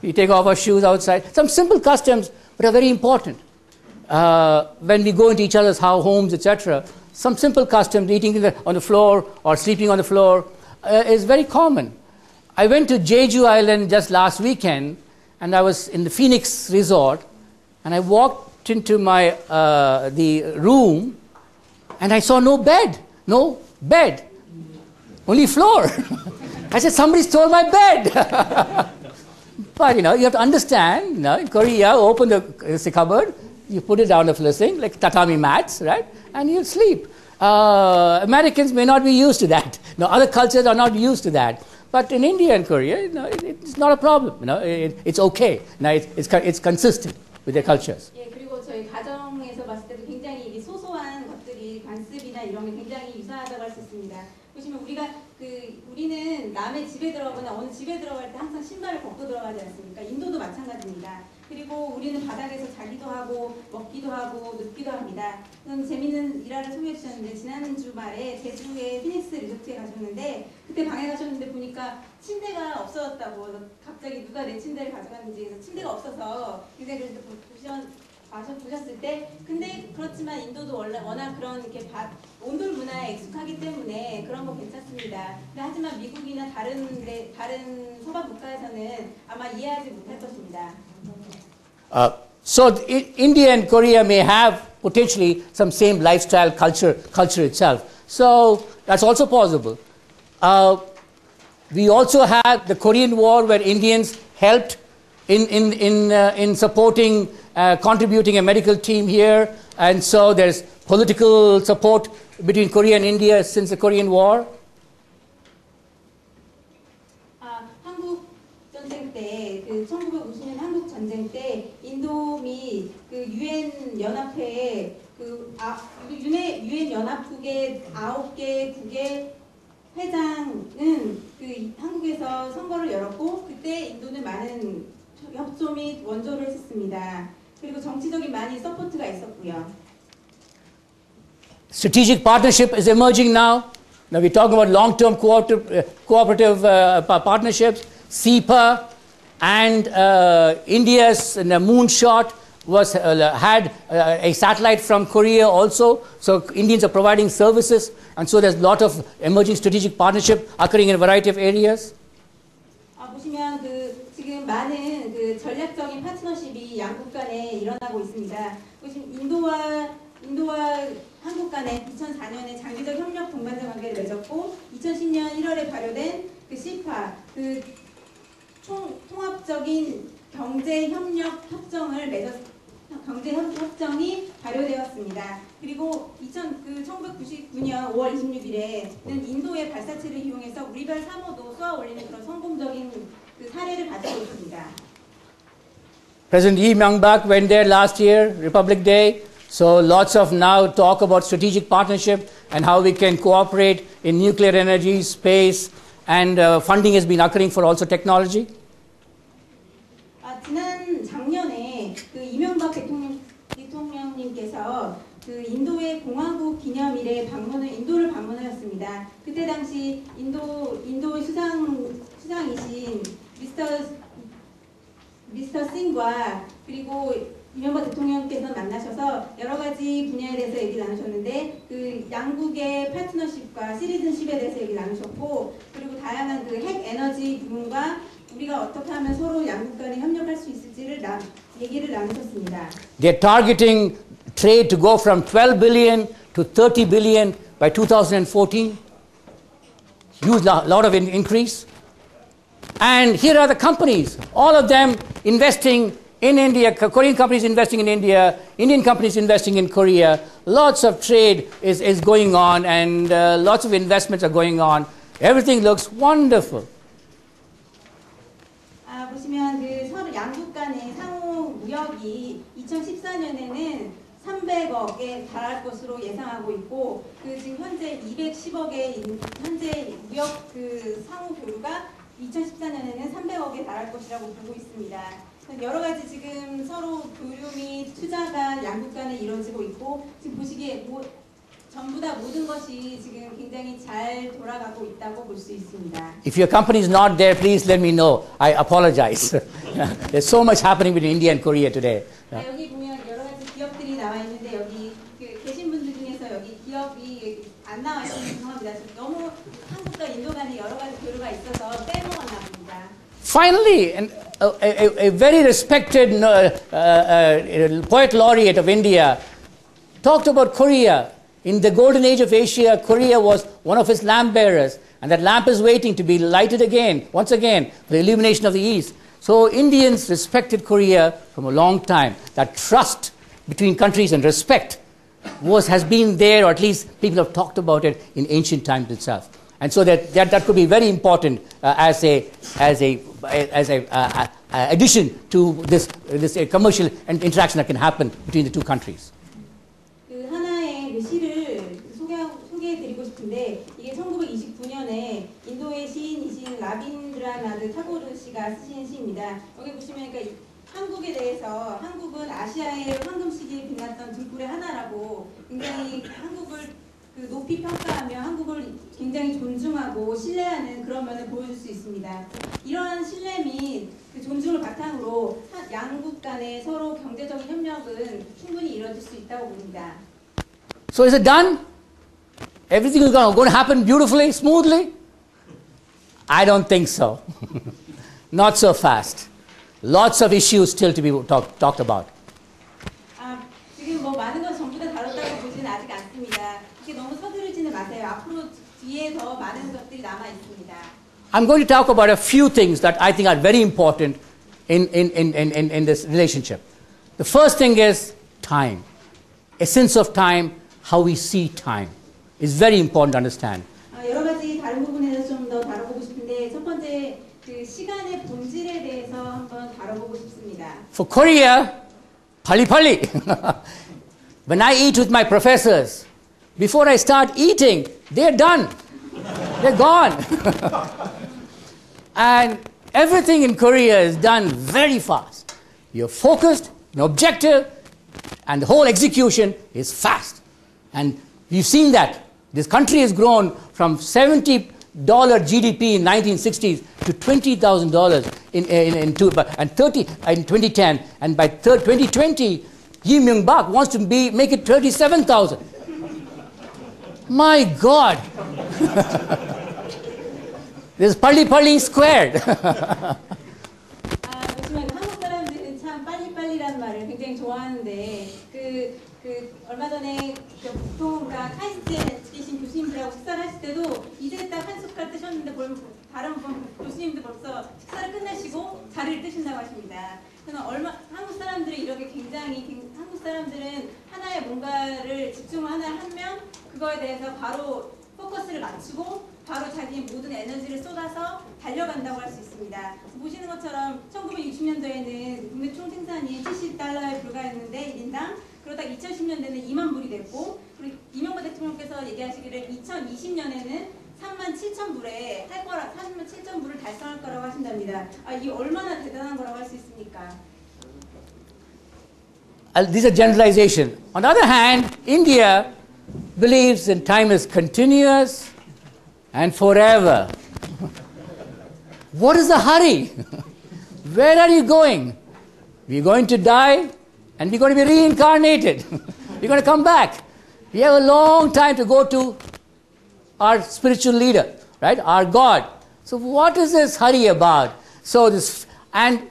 we take off our shoes outside. Some simple customs but are very important. When we go into each other's homes, etc., some simple customs, eating on the floor or sleeping on the floor, is very common. I went to Jeju Island just last weekend, and I was in the Phoenix Resort, and I walked into the room, and I saw no bed, only floor. I said, somebody stole my bed. But you have to understand, in Korea, open the cupboard, you put it down the floor, like tatami mats, right? And you sleep. Americans may not be used to that. Other cultures are not used to that. But in India and Korea, it's not a problem. It's okay. It's consistent with their cultures. 예, 그리고 저희 가정에서 봤을 때도 굉장히 소소한 것들이 관습이나 이런 게 굉장히 유사하다고 할 수 있습니다. 보시면 우리는 남의 집에 들어가거나 어느 집에 들어갈 때 항상 신발을 벗고 들어가지 않습니까? 인도도 마찬가지입니다. 그리고 우리는 바닥에서 자기도 하고 먹기도 하고 눕기도 합니다. 재미있는 일화를 소개해 주셨는데 지난 주말에 제주의 피닉스 리조트에 가셨는데 그때 방에 가셨는데 보니까 침대가 없어졌다고 갑자기 누가 내 침대를 가져갔는지 그래서 침대가 없어서 굉장히 보셨을 때 근데 그렇지만 인도도 워낙 그런 이렇게 온돌 문화에 익숙하기 때문에 그런 거 괜찮습니다. 근데 하지만 미국이나 다른 서방 국가에서는 아마 이해하지 못할 것입니다. So India and Korea may have potentially some same lifestyle culture itself. So that's also possible. We also had the Korean War where Indians helped in supporting, contributing a medical team here, and so there's political support between Korea and India since the Korean War. 한국 전쟁 때, 1950년 한국 전쟁 때 인도 및 유엔 연합회에 유엔 연합국의 9개 국의 회장은 한국에서 선거를 열었고 그때 인도는 많은 협조 및 원조를 했었습니다. 그리고 정치적인 많이 서포트가 있었고요. Strategic partnership is emerging now. Now we're talking about long-term cooperative partnerships, CEPA, and India's moonshot had a satellite from Korea also. So Indians are providing services, and so there's a lot of emerging strategic partnership occurring in a variety of areas. 보시면 지금 많은 전략적인 파트너십이 양국 간에 일어나고 있습니다. 지금 인도와 한국 간에 2004년에 장기적 협력 동반자 관계를 맺었고 2010년 1월에 발효된 시파 통합적인 경제 협력 협정을 경제 협정이 발효되었습니다. 그리고 1999년 5월 26일에는 인도의 발사체를 이용해서 우리별 3호도 쏘아 올리는 그런 성공적인 사례를 가지고 있습니다. President Lee Myung-bak went there last year, Republic Day. So lots of now talk about strategic partnership and how we can cooperate in nuclear energy, space, and funding has been occurring for also technology. 지난 작년에 이명박 대통령님께서 인도의 공화국 기념일에 인도를 방문하였습니다. 그때 당시 인도의 수상이신 미스터 싱과 그리고 이명박 대통령께서 만나셔서 여러 가지 분야에 대해서 얘기를 나누셨는데 양국의 파트너십과 시리즌십에 대해서 얘기를 나누셨고 그리고 다양한 핵 에너지 부분과 우리가 어떻게 하면 서로 양국 간에 협력할 수 있을지를 얘기를 나누셨습니다. They're targeting trade to go from 12 billion to 30 billion by 2014. Huge lot of increase. And here are the companies, all of them investing in India, Korean companies investing in India, Indian companies investing in Korea. Lots of trade is going on and lots of investments are going on. Everything looks wonderful. 보시면 양국 간의 상호 무역이 2014년에는 300억에 달할 것으로 예상하고 있고 지금 현재 210억의 현재 무역 상호 교류가 2014년에는 300억에 달할 것이라고 보고 있습니다. 여러 가지 지금 서로 교류 및 투자가 양국 간에 이루어지고 있고 지금 보시기에 전부 다 모든 것이 지금 굉장히 잘 돌아가고 있다고 볼 수 있습니다. If your company is not there, please let me know. I apologize. There's so much happening between India and Korea today. 여기 보면 여러 가지 기업들이 나와 있는데 여기 계신 분들 중에서 여기 기업이 안 나와 있어서 죄송합니다. 너무 한국과 인도 간에 여러 가지 교류가 있어서 빼먹었나 봅니다. Finally, a very respected poet laureate of India talked about Korea. In the golden age of Asia, Korea was one of its lamp bearers, and that lamp is waiting to be lighted again, once again, for the illumination of the East. So Indians respected Korea from a long time. That trust between countries and respect has been there, or at least people have talked about it in ancient times itself. And so that could be very important as a addition to this commercial interaction that can happen between the two countries. 하나의 시를 소개해드리고 싶은데 이게 1929년에 인도의 시인이신 라빈드라나드 타고르 씨가 쓰신 시입니다. 여기 보시면 한국에 대해서 한국은 아시아의 황금시기에 빛났던 들불의 하나라고 굉장히 한국을 높이 평가하며 한국을 굉장히 존중하고 신뢰하는 그런 면을 보여줄 수 있습니다. 이러한 신뢰 및 존중을 바탕으로 양국 간의 서로 경제적인 협력은 충분히 이루어질 수 있다고 봅니다. So is it done? Everything is going to happen beautifully, smoothly? I don't think so. Not so fast. Lots of issues still to be talked about. 지금 많은 것 전부 다 다뤘다고 보지는 아직 않습니다. 이게 너무 서두르지는 마세요. 앞으로 뒤에 더 많은 것들이 남아 있습니다. I'm going to talk about a few things that I think are very important in this relationship. The first thing is time. Essence of time, how we see time, is very important to understand. 여러 가지 다른 부분에서 좀 더 다뤄보고 싶은데 첫 번째 시간의 본질에 대해서 한번 다뤄보고 싶습니다. For Korea, pali. When I eat with my professors, before I start eating, they're done. They're gone. And everything in Korea is done very fast. You're focused, you're objective, and the whole execution is fast. And we've seen that. This country has grown from $70 GDP in 1960s to $20,000 in 2010, and by 2020, Lee Myung-bak wants to make it 37,000. My God! This is Pali squared. 보시면 한국 사람들은 참 빨리빨리라는 말을 굉장히 좋아하는데 얼마 전에 보통가 카이스트에 계신 교수님들하고 식사를 하실 때도 이제 딱 한 숟갈 뜨셨는데 다른 교수님들 벌써 식사를 끝내시고 자리를 뜨신다고 하십니다. 한국 사람들이 이렇게 한국 사람들은 하나의 뭔가를 집중을 하면 그거에 대해서 바로 포커스를 맞추고 바로 자기의 모든 에너지를 쏟아서 달려간다고 할 수 있습니다. 보시는 것처럼 1960년도에는 국내 총 생산이 70달러에 불과했는데 1인당 그러다 2010년대는 2만 불이 됐고 그리고 이명박 대통령께서 얘기하시기를 2020년에는 3만 7천 불에 3만 7천 불을 달성할 거라고 하신답니다. 이게 얼마나 대단한 거라고 할 수 있습니까? These are generalization. On the other hand, India believes in time is continuous and forever. What is the hurry? Where are you going? We're going to die and we're going to be reincarnated. We're going to come back. We have a long time to go to our spiritual leader, right? Our God. So what is this hurry about? And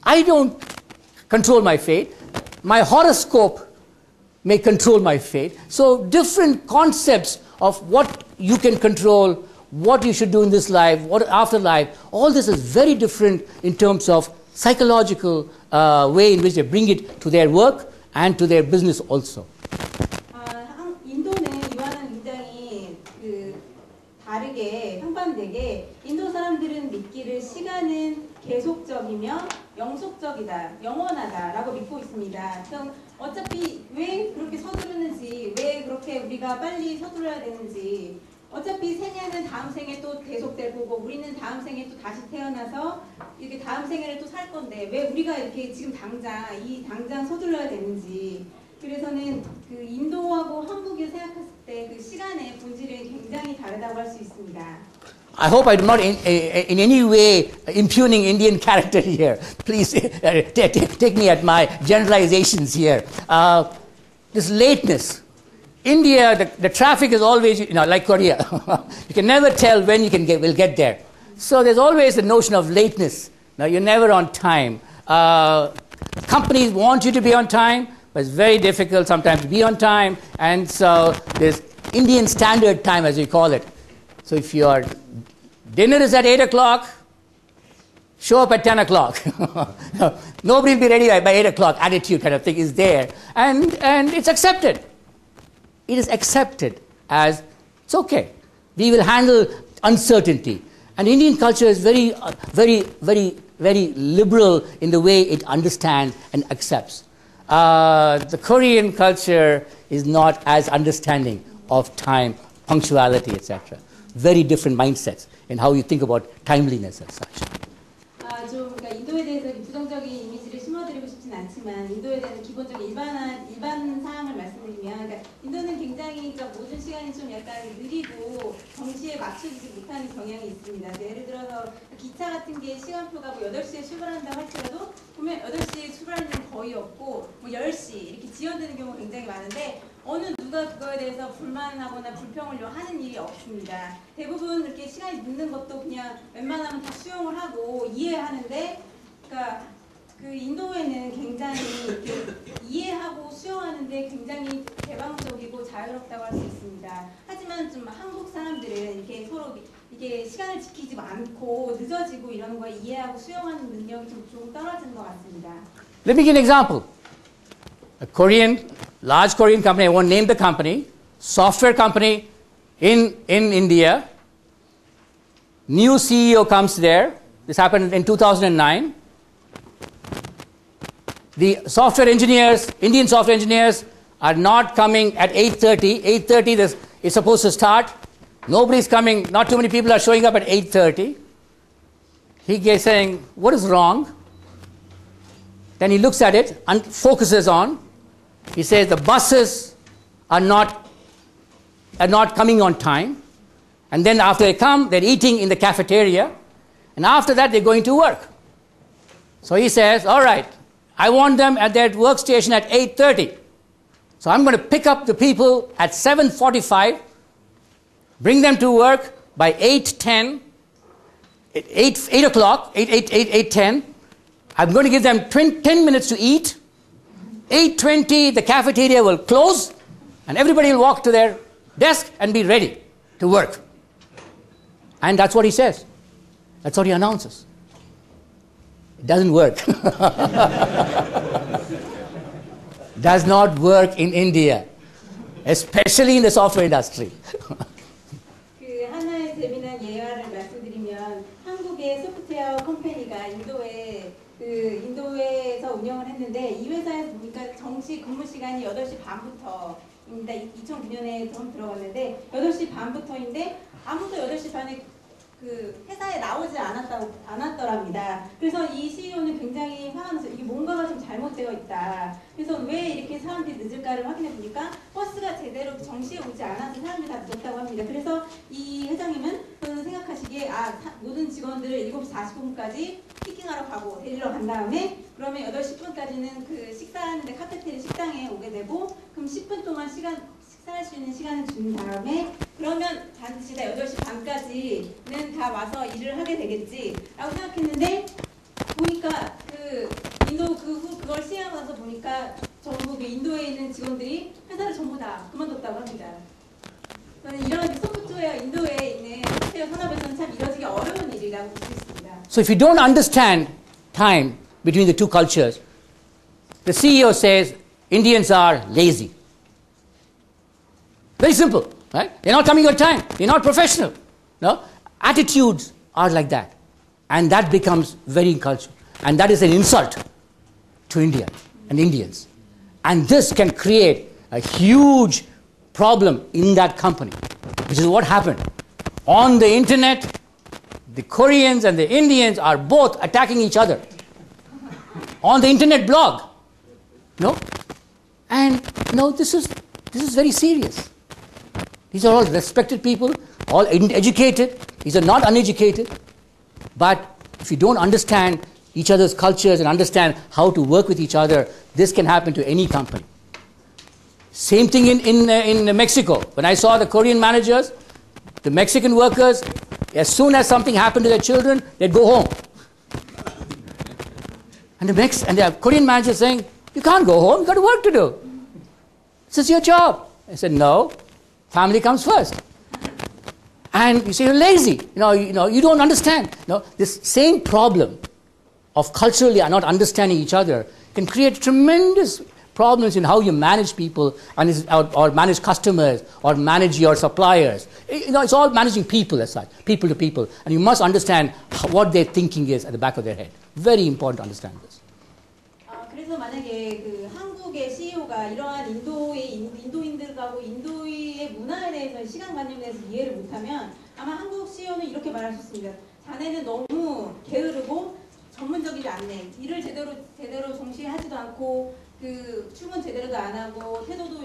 I don't control my fate. My horoscope may control my fate. So different concepts of what you can control, what you should do in this life, what afterlife, all this is very different in terms of psychological way in which they bring it to their work and to their business also. 인도는 이와는 굉장히 다르게 상반되게 인도 사람들은 믿기를 시간은 계속적이며 영속적이다, 영원하다라고 믿고 있습니다. 그래서 어차피 왜 그렇게 서두르는지, 왜 그렇게 우리가 빨리 서둘러야 되는지, 어차피 생애는 다음 생에 또 계속될 거고 우리는 다음 생에 또 다시 태어나서 이렇게 다음 생애를 또 살 건데 왜 우리가 이렇게 지금 당장 서둘러야 되는지. 그래서는 인도하고 한국을 생각했을 때 시간의 본질은 굉장히 다르다고 할 수 있습니다. I hope I'm not in any way impugning Indian character here. Please take me at my generalizations here. This lateness. India, the traffic is always, like Korea. You can never tell when you will get there. So there's always the notion of lateness. Now, you're never on time. Companies want you to be on time, but it's very difficult sometimes to be on time. And so there's Indian standard time, as we call it. So if your dinner is at 8 o'clock, show up at 10 o'clock. Nobody will be ready by 8 o'clock. Attitude kind of thing is there. And it's accepted. It is accepted as, it's okay. We will handle uncertainty. And Indian culture is very, very, very, very liberal in the way it understands and accepts. The Korean culture is not as understanding of time, punctuality, etc. Very different mindsets in how you think about timeliness as such. 그러니까 인도에 대해서 부정적인 이미지를 심어드리고 싶진 않지만 인도에 대한 기본적인 일반 사항을 말씀드리면 그러니까 인도는 굉장히 모든 시간이 좀 약간 느리고 정시에 맞춰지지 못하는 경향이 있습니다. 예를 들어서 기차 같은 게 시간표가 8시에 출발한다고 할지라도 보면 8시에 출발하는 게 거의 없고 10시 이렇게 지연되는 경우가 굉장히 많은데 어느 누가 그거에 대해서 불만하거나 불평을 하는 일이 없습니다. 대부분 이렇게 시간이 늦는 것도 그냥 웬만하면 다 수용을 하고 이해하는데, 그러니까 인도에는 굉장히 이렇게 이해하고 수용하는데 굉장히 개방적이고 자유롭다고 할 수 있습니다. 하지만 좀 한국 사람들은 이렇게 서로 이게 시간을 지키지 않고 늦어지고 이런 걸 이해하고 수용하는 능력이 좀 떨어진 것 같습니다. Let me give an example. A large Korean company, I won't name the company, software company in India. New CEO comes there. This happened in 2009. The software engineers, Indian software engineers, are not coming at 8:30. 8:30 is supposed to start. Nobody's coming. Not too many people are showing up at 8:30. He is saying, what is wrong? Then he looks at it and focuses on. He says the buses are not coming on time. And then after they come, they're eating in the cafeteria. And after that, they're going to work. So he says, all right, I want them at their workstation at 8:30. So I'm going to pick up the people at 7:45, bring them to work by 8:10, 8 o'clock, 8:10. I'm going to give them 10 minutes to eat. 8:20, the cafeteria will close, and everybody will walk to their desk and be ready to work. And that's what he says. That's what he announces. It doesn't work. Does not work in India, especially in the software industry. 그 하나의 재미난 예화를 말씀드리면 한국의 소프트웨어 컴퍼니가 인도에서 운영을 했는데 이 회사에서 보니까 정시 근무 시간이 8시 반부터입니다. 2009년에 처음 들어갔는데 8시 반부터인데 아무도 8시 반에 그 회사에 나오지 않았더랍니다. 그래서 이 CEO는 굉장히 화나면서 이게 뭔가가 좀 잘못되어 있다. 그래서 왜 이렇게 사람들이 늦을까를 확인해 보니까 버스가 제대로 정시에 오지 않아서 사람들이 다 늦었다고 합니다. 그래서 이 회장님은 생각하시기에 모든 직원들을 7시 40분까지 피킹하러 가고 데리러 간 다음에 그러면 8시 10분까지는 그 식사하는데 카페테리아 식당에 오게 되고 그럼 10분 동안 식사할 수 있는 시간을 준 다음에 그러면 반드시 다 8시 반까지는 다 와서 일을 하게 되겠지 라고 생각했는데 보니까 그걸 시행하고 나서 보니까 전부 인도에 있는 직원들이 회사를 전부 다 그만뒀다고 합니다. 저는 이런 소프트웨어 인도에 있는 소프트웨어 산업에서는 참 이루어지기 어려운 일이라고 볼 수 있습니다. So if you don't understand time between the two cultures, the CEO says Indians are lazy. Very simple, right? They're not coming on time. They're not professional. No? Attitudes are like that. And that becomes very cultural. And that is an insult to India and Indians. And this can create a huge problem in that company, which is what happened. On the internet, the Koreans and the Indians are both attacking each other. On the internet blog. No? And no, this is very serious. These are all respected people, all educated. These are not uneducated. But if you don't understand each other's cultures and understand how to work with each other, this can happen to any company. Same thing in Mexico. When I saw the Korean managers, the Mexican workers, as soon as something happened to their children, they'd go home. And the Korean manager saying, you can't go home, you've got work to do. This is your job. I said, no, family comes first. And you say you're lazy. You don't understand. This same problem of culturally not understanding each other can create tremendous problems in how you manage people or manage customers or manage your suppliers. It's all managing people as such, people to people. And you must understand what their thinking is at the back of their head. Very important to understand this. 그래서 만약에 그 한국의 CEO가 이러한 인도인들하고 인도의 문화에 대해서 시간관념에 대해서 이해를 못하면 아마 한국 CEO는 이렇게 말할 수 있습니다. 자네는 너무 게으르고 전문적이지 않네. 일을 제대로 성실하지도 않고 그 출근 제대로도 안 하고 태도도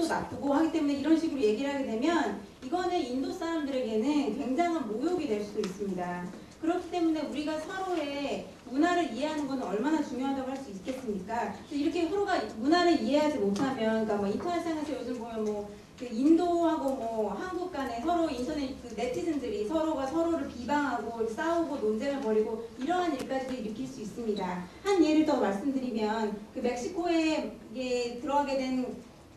나쁘고 하기 때문에 이런 식으로 얘기를 하게 되면 이거는 인도 사람들에게는 굉장한 모욕이 될 수도 있습니다. 그렇기 때문에 우리가 서로의 문화를 이해하는 건 얼마나 중요하다고 할 수 있겠습니까? 이렇게 서로가 문화를 이해하지 못하면, 그러니까 뭐 인터넷상에서 요즘 보면 그 인도하고 한국 간에 서로 인터넷 그 네티즌들이 서로가 서로를 비방하고 싸우고 논쟁을 벌이고 이러한 일까지도 일으킬 수 있습니다. 한 예를 더 말씀드리면 그 멕시코에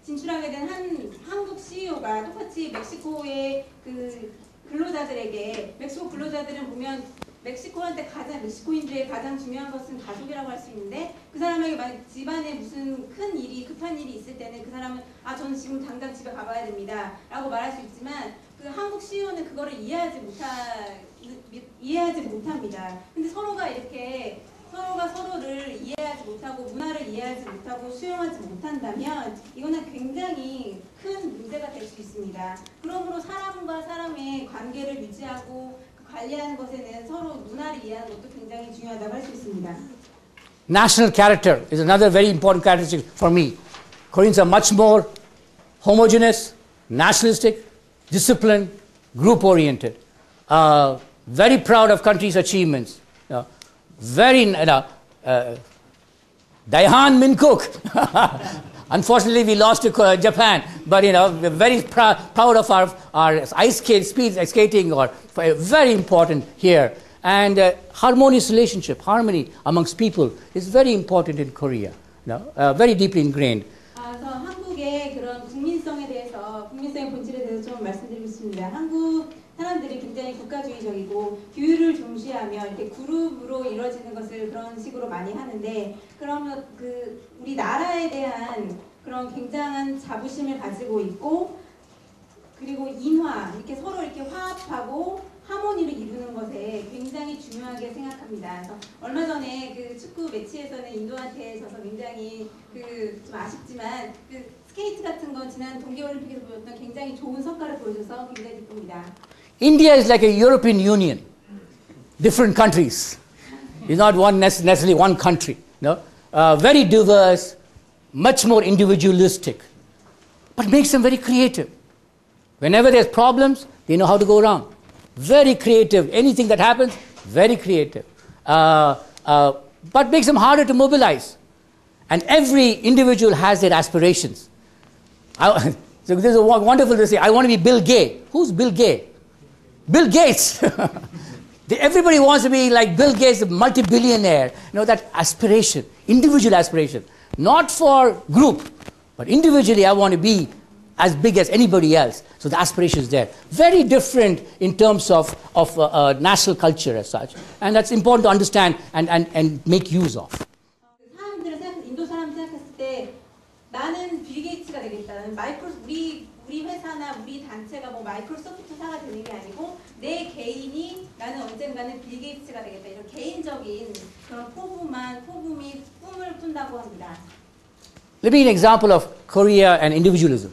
진출하게 된 한 한국 CEO가 똑같이 멕시코의 그 근로자들에게 멕시코 근로자들은 보면 멕시코인들의 가장 중요한 것은 가족이라고 할 수 있는데 그 사람에게 만약 집안에 무슨 큰 일이 급한 일이 있을 때는 그 사람은 저는 지금 당장 집에 가봐야 됩니다 라고 말할 수 있지만 그 한국 CEO는 그거를 이해하지 못합니다. 근데 서로가 서로를 이해하지 못하고 문화를 이해하지 못하고 수용하지 못한다면 이거는 굉장히 큰 문제가 될 수 있습니다. 그러므로 사람과 사람의 관계를 유지하고 관리하는 것에는 서로 문화를 이해하는 것도 굉장히 중요하다고 할 수 있습니다. National character is another very important characteristic for me. Koreans are much more homogeneous, nationalistic, disciplined, group-oriented, very proud of country's achievements, Very, Daihan Minkook. Unfortunately, we lost to Japan, but we're very proud of our ice skating, or very important here. And harmonious relationship, harmony amongst people is very important in Korea. Very deeply ingrained. 그래서 한국의 그런 국민성에 대해서, 국민성의 본질에 대해서 좀 말씀드리고 싶습니다. 한국 사람들이 굉장히 국가주의적이고 규율을 중시하며 이렇게 그룹으로 이루어지는 것을 그런 식으로 많이 하는데, 그러면 우리 나라에 대한 그런 굉장한 자부심을 가지고 있고, 그리고 인화, 이렇게 서로 이렇게 화합하고 하모니를 이루는 것에 굉장히 중요하게 생각합니다. 그래서 얼마 전에 그 축구 매치에서는 인도한테 져서 굉장히 좀 아쉽지만 스케이트 같은 건 지난 동계올림픽에서 보였던 굉장히 좋은 성과를 보여줘서 굉장히 기쁩니다. India is like a European Union, different countries. It's not necessarily one country. Very diverse, much more individualistic, but makes them very creative. Whenever there's problems, they know how to go around. Very creative. Anything that happens, very creative. But makes them harder to mobilize. And every individual has their aspirations. So this is wonderful to say, I want to be Bill Gates. Who's Bill Gates? Bill Gates. Everybody wants to be like Bill Gates, a multi-billionaire. That aspiration, individual aspiration. Not for group, but individually I want to be as big as anybody else. So the aspiration is there. Very different in terms of national culture as such. And that's important to understand and make use of. 인도 사람 생각했을 때 나는 빌 게이츠가 되겠다는 우리 회사나 우리 단체가 뭐 마이크로소프트사가 되는 게 아니고 내 개인이 나는 언젠가는 빌 게이츠가 되겠다, 이런 개인적인 그런 포부미 꿈을 꾼다고 합니다. Let me give an example of Korea and individualism.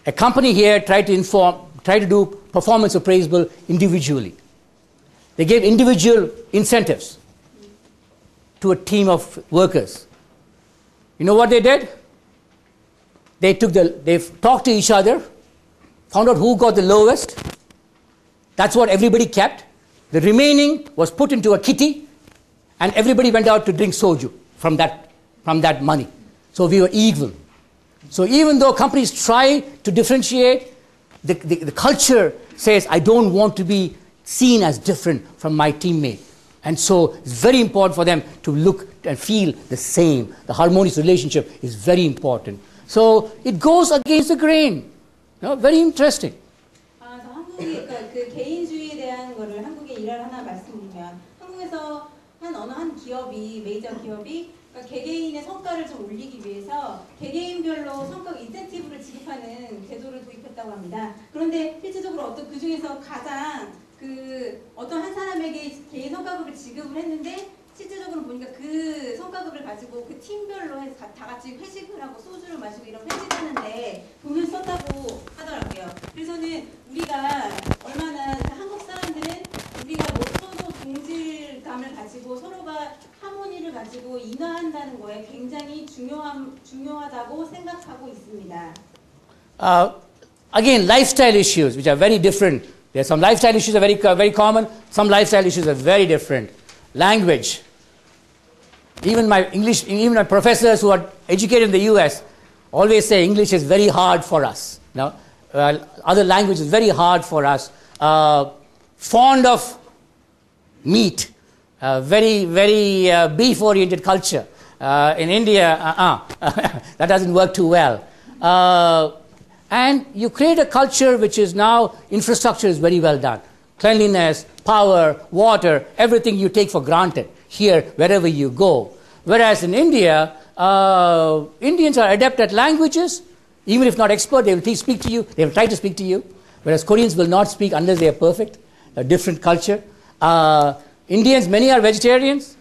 A company here tried to do performance appraisal individually. They gave individual incentives to a team of workers. You know what they did? They talked to each other, found out who got the lowest. That's what everybody kept. The remaining was put into a kitty, and everybody went out to drink soju from that money. So we were equal. So even though companies try to differentiate, the culture says, I don't want to be seen as different from my teammate. And so it's very important for them to look and feel the same. The harmonious relationship is very important. So it goes against the grain. Very interesting. 한국의 그 개인주의에 대한 거를 한국의 일화를 하나 말씀드리면, 한국에서 어느 한 기업이, 메이저 기업이 개개인의 성과를 좀 올리기 위해서 개개인별로 성과 인센티브를 지급하는 제도를 도입했다고 합니다. 그런데 실질적으로 그 중에서 가장 어떤 한 사람에게 개인 성과급을 지급을 했는데, 실질적으로 보니까 그 성과급을 가지고 그 팀별로 해서 다 같이 회식을 하고 소주를 마시고 이런 회식하는데 돈을 썼다고 하더라고요. 그래서는 우리가 얼마나 한국 사람들은 우리가 서로 동질감을 가지고 서로가 하모니를 가지고 인화한다는 거에 굉장히 중요하다고 생각하고 있습니다. Again, lifestyle issues, which are very different. There are some lifestyle issues that are very common. Some lifestyle issues are very different. Language. Even my professors who are educated in the US always say English is very hard for us. Other language is very hard for us. Fond of meat. Very, very beef-oriented culture. In India, that doesn't work too well. And you create a culture which is now, infrastructure is very well done. Cleanliness, power, water, everything you take for granted here, wherever you go. Whereas in India, Indians are adept at languages. Even if not expert, they will speak to you. They will try to speak to you. Whereas Koreans will not speak unless they are perfect. A different culture. Indians, many are vegetarians.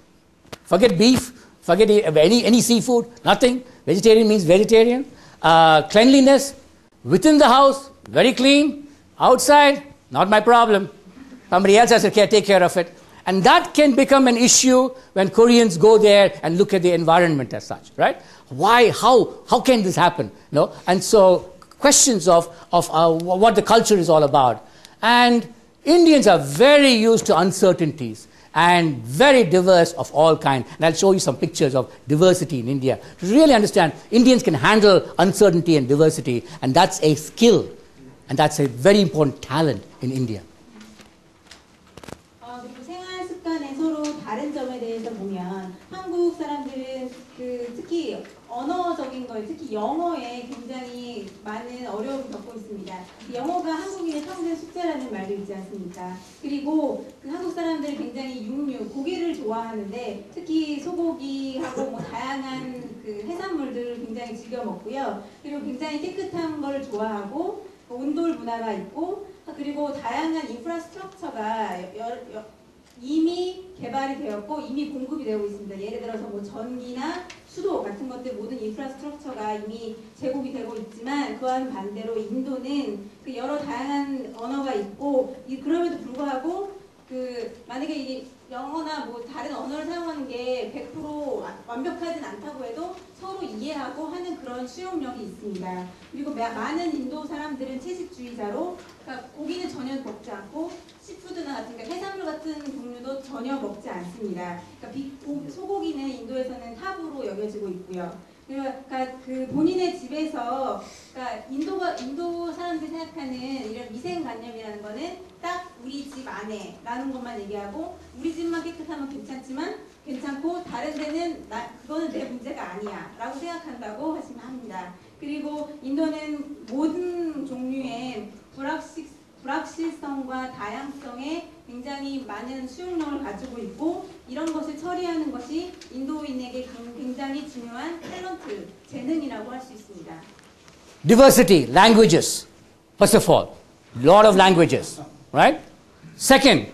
Forget beef. Forget any seafood. Nothing. Vegetarian means vegetarian. Cleanliness. Within the house, very clean. Outside, not my problem. Somebody else has to take care of it. And that can become an issue when Koreans go there and look at the environment as such, right? Why, how can this happen? No? And so questions of what the culture is all about. And Indians are very used to uncertainties. and very diverse of all kinds. And I'll show you some pictures of diversity in India. To really understand, Indians can handle uncertainty and diversity, and that's a skill, and that's a very important talent in India. 그리고 생활 습관의 서로 다른 점에 대해서 보면 한국 사람들은 특히 언어적인 거에 특히 영어에 굉장히 많은 어려움을 겪고 있습니다. 영어가 한국인의 평생 숙제라는 말도 있지 않습니까? 그리고 한국 사람들이 굉장히 육류, 고기를 좋아하는데 특히 소고기하고 뭐 다양한 해산물들을 굉장히 즐겨 먹고요. 그리고 굉장히 깨끗한 걸 좋아하고 온돌 문화가 있고 그리고 다양한 인프라스트럭처가 이미 개발이 되었고 이미 공급이 되고 있습니다. 예를 들어서 뭐 전기나 수도 같은 것들 모든 인프라스트럭처가 이미 제공이 되고 있지만 그와는 반대로 인도는 여러 다양한 언어가 있고 그럼에도 불구하고 만약에 이게 영어나 뭐 다른 언어를 사용하는 게 100% 완벽하진 않다고 해도 서로 이해하고 하는 그런 수용력이 있습니다. 그리고 많은 인도 사람들은 채식주의자로 그러니까 고기는 전혀 먹지 않고 시푸드나 같은 해산물 같은 종류도 전혀 먹지 않습니다. 그러니까 소고기는 인도에서는 탑으로 여겨지고 있고요. 그러니까 본인의 집에서 그러니까 인도 사람들이 생각하는 이런 위생관념이라는 거는 딱 우리 집 안에라는 것만 얘기하고 우리 집만 깨끗하면 괜찮고 다른 데는 그거는 내 문제가 아니야 라고 생각한다고 하시면 합니다. 그리고 인도는 모든 종류의 불확실성과 다양성에 굉장히 많은 수용력을 가지고 있고 이런 것을 처리하는 것이 인도인에게 굉장히 중요한 탤런트, 재능이라고 할 수 있습니다. Diversity, languages. First of all, lot of languages, right? Second,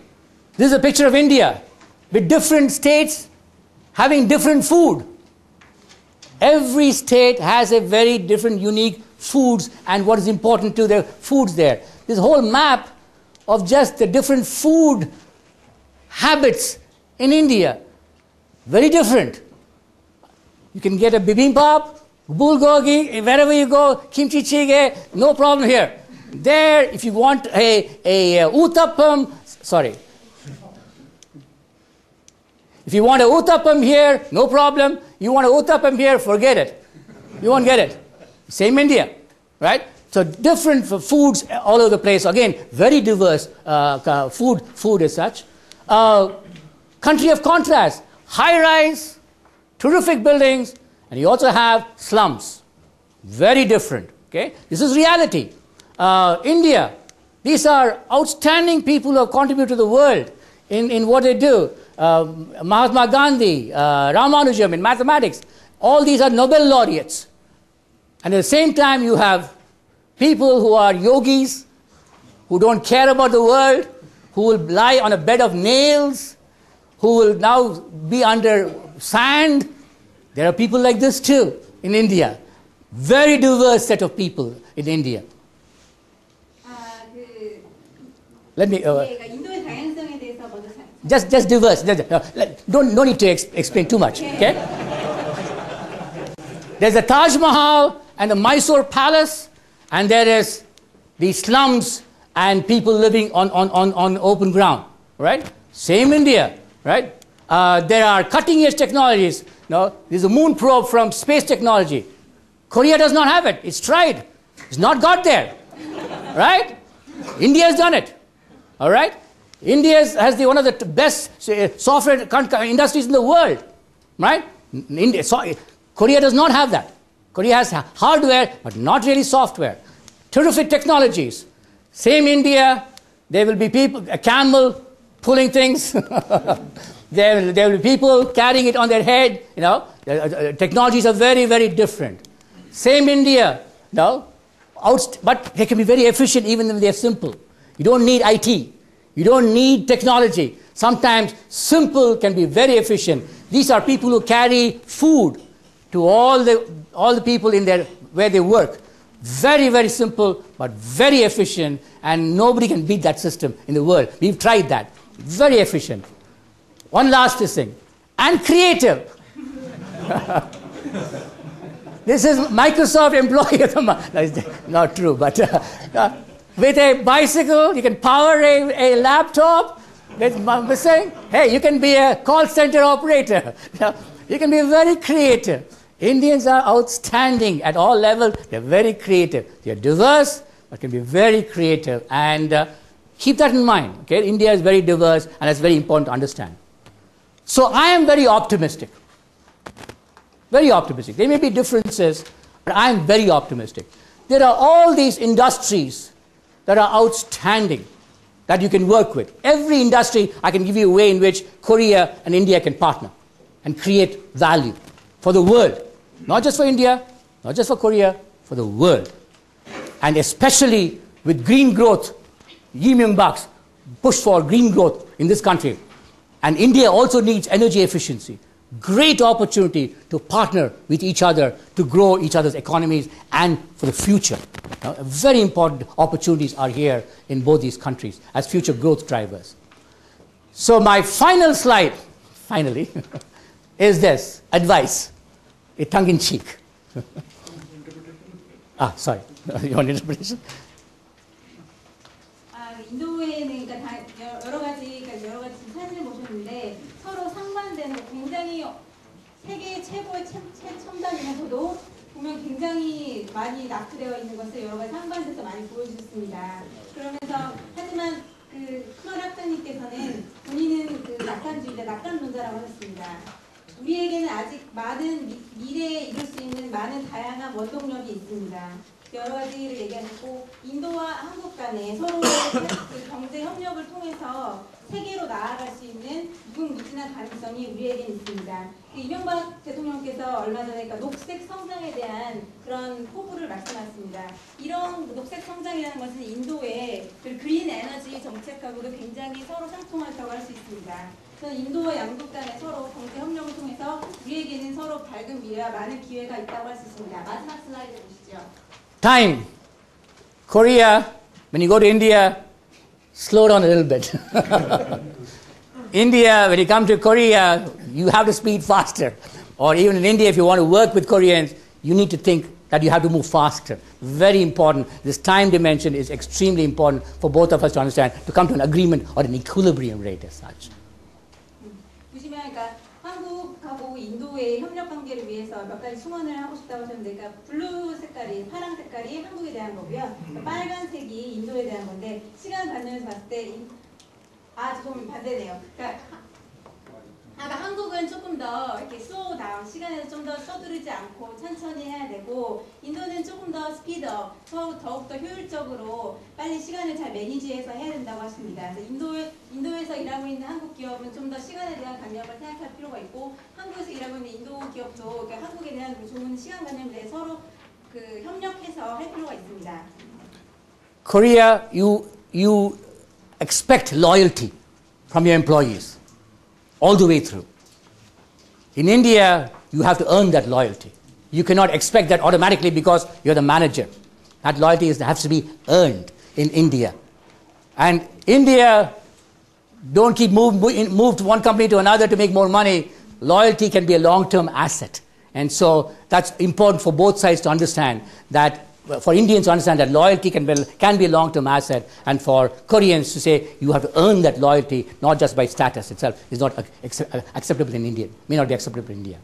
this is a picture of India with different states having different food. Every state has a very different, unique foods and what is important to their foods there. This whole map of just the different food habits in India, very different. You can get a bibimbap, bulgogi, wherever you go, kimchi jjigae, no problem here. There, if you want a uttappam, sorry. If you want a uttappam here, no problem. You want a uttappam here, forget it. You won't get it. Same India, right? So different foods all over the place. Again, very diverse food as such. Country of contrast, high-rise, terrific buildings, and you also have slums. Very different, okay? This is reality. India, these are outstanding people who have contributed to the world in what they do. Mahatma Gandhi, Ramanujam in mathematics, all these are Nobel laureates. And at the same time, you have people who are yogis, who don't care about the world, who will lie on a bed of nails, who will now be under sand. There are people like this too in India. Very diverse set of people in India. Let me... just diverse. No need to explain too much, okay? There's the Taj Mahal and the Mysore Palace, and there is the slums and people living on open ground, right? Same India, right? There are cutting-edge technologies. No, there's a moon probe from space technology. Korea does not have it. It's tried. It's not got there, right? India has done it, all right? India has one of the best software industries in the world, right? Korea does not have that. Korea has hardware, but not really software. Terrific technologies. Same India, there will be people, a camel pulling things. there will be people carrying it on their head. You know, technologies are very, very different. Same India, no, but they can be very efficient even if they're simple. You don't need IT. You don't need technology. Sometimes simple can be very efficient. These are people who carry food to all the people where they work. Very, very simple, but very efficient, and nobody can beat that system in the world. We've tried that. Very efficient. One last thing. And creative. This is Microsoft employee of the month. No, it's not true, but with a bicycle, you can power a laptop, We're saying, hey, you can be a call center operator. You can be very creative. Indians are outstanding at all levels. They're very creative. They're diverse, but can be very creative. And keep that in mind. Okay? India is very diverse, and that's very important to understand. So I am very optimistic. Very optimistic. There may be differences, but I am very optimistic. There are all these industries that are outstanding that you can work with. Every industry, I can give you a way in which Korea and India can partner and create value for the world. Not just for India, not just for Korea, for the world. And especially with green growth, Lee Myung-bak's push for green growth in this country. And India also needs energy efficiency. Great opportunity to partner with each other to grow each other's economies and for the future. Very important opportunities are here in both these countries as future growth drivers. So my final slide, finally, is this, advice, a tongue-in-cheek. Sorry, you want interpretation? 인도에는 그러니까 여러 가지 사진을 보셨는데 서로 상반되는 굉장히 세계 최고의 첨단이면서도 보면 굉장히 많이 낙후되어 있는 것을 여러 가지 상반돼서 많이 보여주셨습니다. 그러면서 하지만 그 크월 학장님께서는 본인은 그 낙관주의자, 낙관론자라고 하셨습니다. 우리에게는 아직 많은 미래에 이룰 수 있는 많은 다양한 원동력이 있습니다. 여러 가지를 얘기하셨고 인도와 한국 간에 서로의 그 경제 협력을 통해서 세계로 나아갈 수 있는 무궁무진한 가능성이 우리에겐 있습니다. 이명박 대통령께서 얼마 전에 그러니까 녹색 성장에 대한 그런 포부를 말씀하셨습니다. 이런 녹색 성장이라는 것은 인도의 그 그린 에너지 정책하고도 굉장히 서로 상통한다고 할 수 있습니다. 저는 인도와 양국 간에 서로 경제 협력을 통해서 우리에게는 서로 밝은 미래와 많은 기회가 있다고 할 수 있습니다. 마지막 슬라이드 보시죠. Time. Korea, when you go to India, slow down a little bit. India, when you come to Korea, you have to speed faster. Or even in India, if you want to work with Koreans, you need to think that you have to move faster. Very important. This time dimension is extremely important for both of us to understand, to come to an agreement or an equilibrium rate as such. 보시면 그러니까 한국하고 인도의 협력 관계를 위해서 몇 가지 충원을 하고 싶다고 하셨는데, 그러니까 블루 색깔이, 파랑 색깔이 한국에 대한 거고요. 빨간색이 인도에 대한 건데 시간 관점에서 봤을 때 좀 반대네요. 그러니까 한국은 조금 더 이렇게 slow down, 시간에서 좀 더 서두르지 않고 천천히 해야 되고, 인도는 조금 더 스피드업, 더욱 더 효율적으로 빨리 시간을 잘 매니지해서 해야 된다고 하십니다. 그래서 인도에서 일하고 있는 한국 기업은 좀 더 시간에 대한 관념을 생각할 필요가 있고, 한국에서 일하고 있는 인도 기업도 그러니까 한국에 대한 좋은 시간 관념에 대해 서로 그 협력해서 할 필요가 있습니다. Korea, you expect loyalty from your employees all the way through. In India, you have to earn that loyalty. You cannot expect that automatically because you're the manager. That loyalty has to be earned in India. And India, don't keep move to one company to another to make more money. Loyalty can be a long-term asset. And so that's important for both sides to understand that, for Indians to understand that loyalty can be a long-term asset, and for Koreans to say you have to earn that loyalty, not just by status itself, is not acceptable in India, may not be acceptable in India.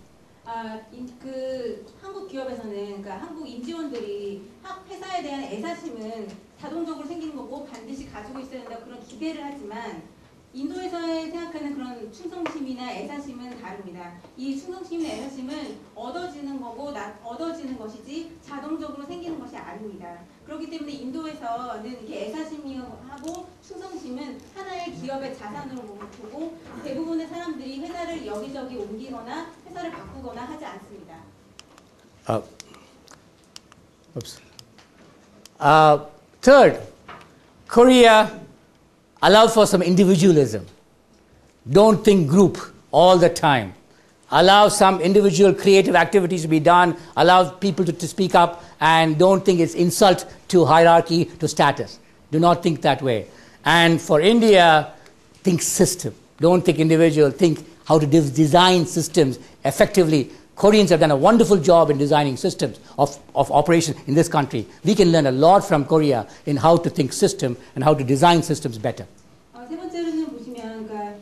그 한국 기업에서는 그러니까 한국 임직원들이 회사에 대한 애사심은 자동적으로 생기는 거고 반드시 가지고 있어야 된다고 그런 기대를 하지만, 인도에서 생각하는 그런 충성심이나 애사심은 다릅니다. 이 충성심이나 애사심은 얻어지는 거고 얻어지는 것이지 자동적으로 생기는 것이 아닙니다. 그렇기 때문에 인도에서는 이렇게 애사심하고 충성심은 하나의 기업의 자산으로 보고 대부분의 사람들이 회사를 여기저기 옮기거나 회사를 바꾸거나 하지 않습니다. Third, Korea allows for some individualism. Don't think group all the time. Allow some individual creative activities to be done. Allow people to speak up, and don't think it's insult to hierarchy, to status. Do not think that way. And for India, think system. Don't think individual. Think how to design systems effectively. Koreans have done a wonderful job in designing systems of operation in this country. We can learn a lot from Korea in how to think system and how to design systems better. 세 번째로는 보시면 그러니까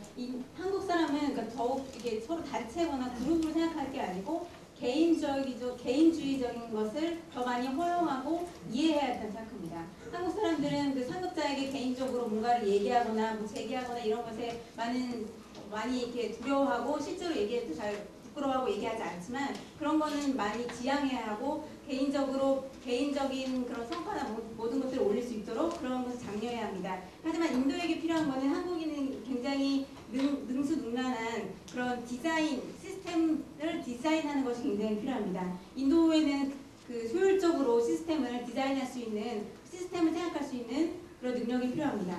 한국 사람은 그러니까 더욱 이게 서로 단체거나 그룹으로 생각할 게 아니고 개인주의적인 것을 더 많이 허용하고 이해해야 한다고 생각합니다. 한국 사람들은 그 상급자에게 개인적으로 뭔가를 얘기하거나 뭐 제기하거나 이런 것에 많이 이렇게 두려워하고 실제로 얘기할 때 잘 부끄러워하고 얘기하지 않지만 그런 거는 많이 지양해야 하고 개인적인 그런 성과나 모든 것들을 올릴 수 있도록 그런 것을 장려해야 합니다. 하지만 인도에게 필요한 거는 한국인은 굉장히 능수능란한 그런 시스템을 디자인하는 것이 굉장히 필요합니다. 인도에는 그 효율적으로 시스템을 디자인할 수 있는, 시스템을 생각할 수 있는 그런 능력이 필요합니다.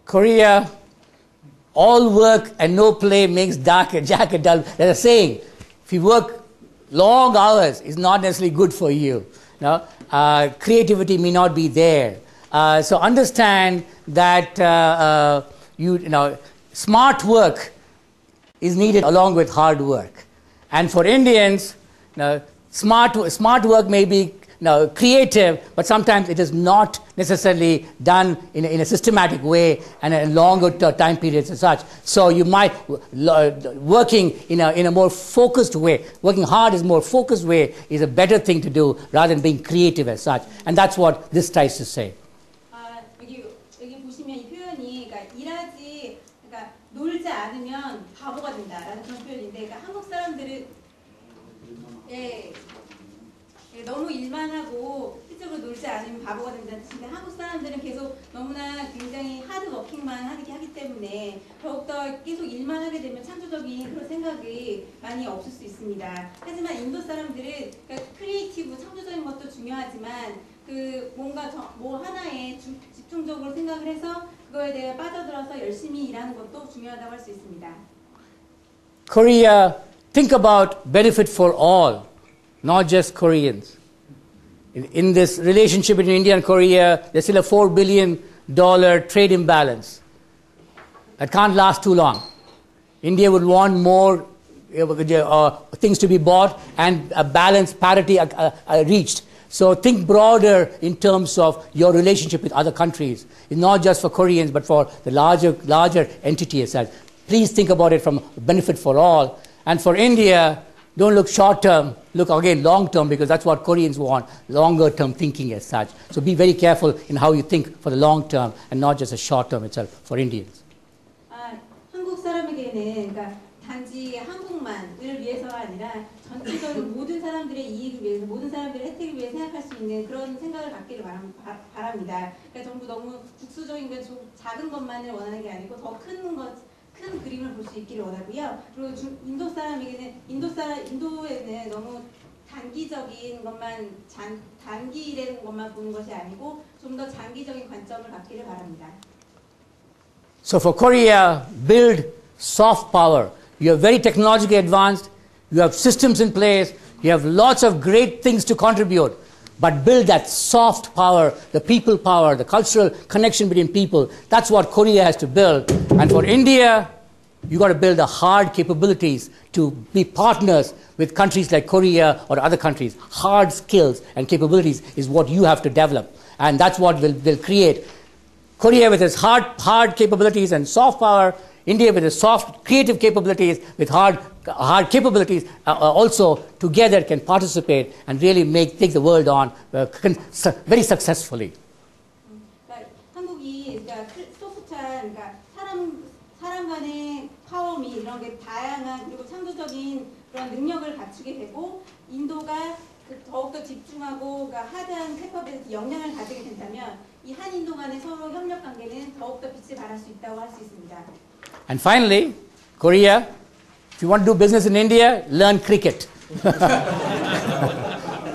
Korea, all work and no play makes Jack a dull. There's a saying, if you work long hours, it's not necessarily good for you. No? Creativity may not be there. So understand that smart work is needed along with hard work. And for Indians, smart work may be creative, but sometimes it is not necessarily done in a systematic way and in longer time periods and such. So you might, working in a more focused way, working hard is more focused way is a better thing to do rather than being creative as such. And that's what this tries to say. 여기 보시면 이 표현이 그러니까 놀지 않으면 바보가 된다라는 그런 표현인데, 그러니까 한국 사람들은 너무 일만 하고 실제로 놀지 않으면 바보가 된다는 뜻인데, 한국 사람들은 계속 너무나 굉장히 하드워킹만 하기 때문에 더욱더 계속 일만 하게 되면 창조적인 그런 생각이 많이 없을 수 있습니다. 하지만 인도 사람들은 그러니까 크리에이티브, 창조적인 것도 중요하지만 그 뭔가 뭐 하나에 집중적으로 생각을 해서 그거에 대해 빠져들어서 열심히 일하는 것도 중요하다고 할 수 있습니다. Korea, think about benefit for all, not just Koreans. In this relationship between India and Korea, there's still a $4 billion trade imbalance. That can't last too long. India would want more things to be bought and a balanced parity reached. So think broader in terms of your relationship with other countries. It's not just for Koreans, but for the larger entity as such. Please think about it from benefit for all. And for India, don't look short term, look again long term, because that's what Koreans want, longer term thinking as such. So be very careful in how you think for the long term and not just a short term itself for Indians. 한국 사람에게는 그러니까 단지 한국만을 위해서가 아니라 전체적인 모든 사람들의 이익을 위해서, 모든 사람들의 혜택을 위해 생각할 수 있는 그런 생각을 갖기를 바랍니다. 그러니까 전부 너무 국수적인 게 작은 것만을 원하는 게 아니고 더 큰 그림을 볼 수 있기를 원하고요. 그리고 인도 사람에게는 인도에는 너무 단기적인 것만 단기라는 것만 보는 것이 아니고 좀 더 장기적인 관점을 갖기를 바랍니다. So for Korea, build soft power. You are very technologically advanced. You have systems in place. You have lots of great things to contribute. But build that soft power, the people power, the cultural connection between people. That's what Korea has to build. And for India, you got to build the hard capabilities to be partners with countries like Korea or other countries. Hard skills and capabilities is what you have to develop. And that's what will create Korea with its hard capabilities and soft power. India with its soft, creative capabilities, with hard capabilities, also together can participate and really take the world on very successfully. 한국이 소프트한 사람 간의 파워미 이런 게 다양한 그리고 창조적인 그런 능력을 갖추게 되고 인도가 더욱더 집중하고 하드한 캐퍼빌리티 역량을 가지게 된다면 이 한인도 간의 서로 협력 관계는 더욱더 빛을 발할 수 있다고 할 수 있습니다. And finally, Korea, if you want to do business in India, learn cricket.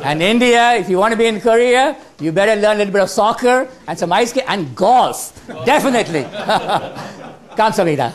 And India, if you want to be in Korea, you better learn a little bit of soccer and some ice skating and golf. Definitely. Kamsahamnida.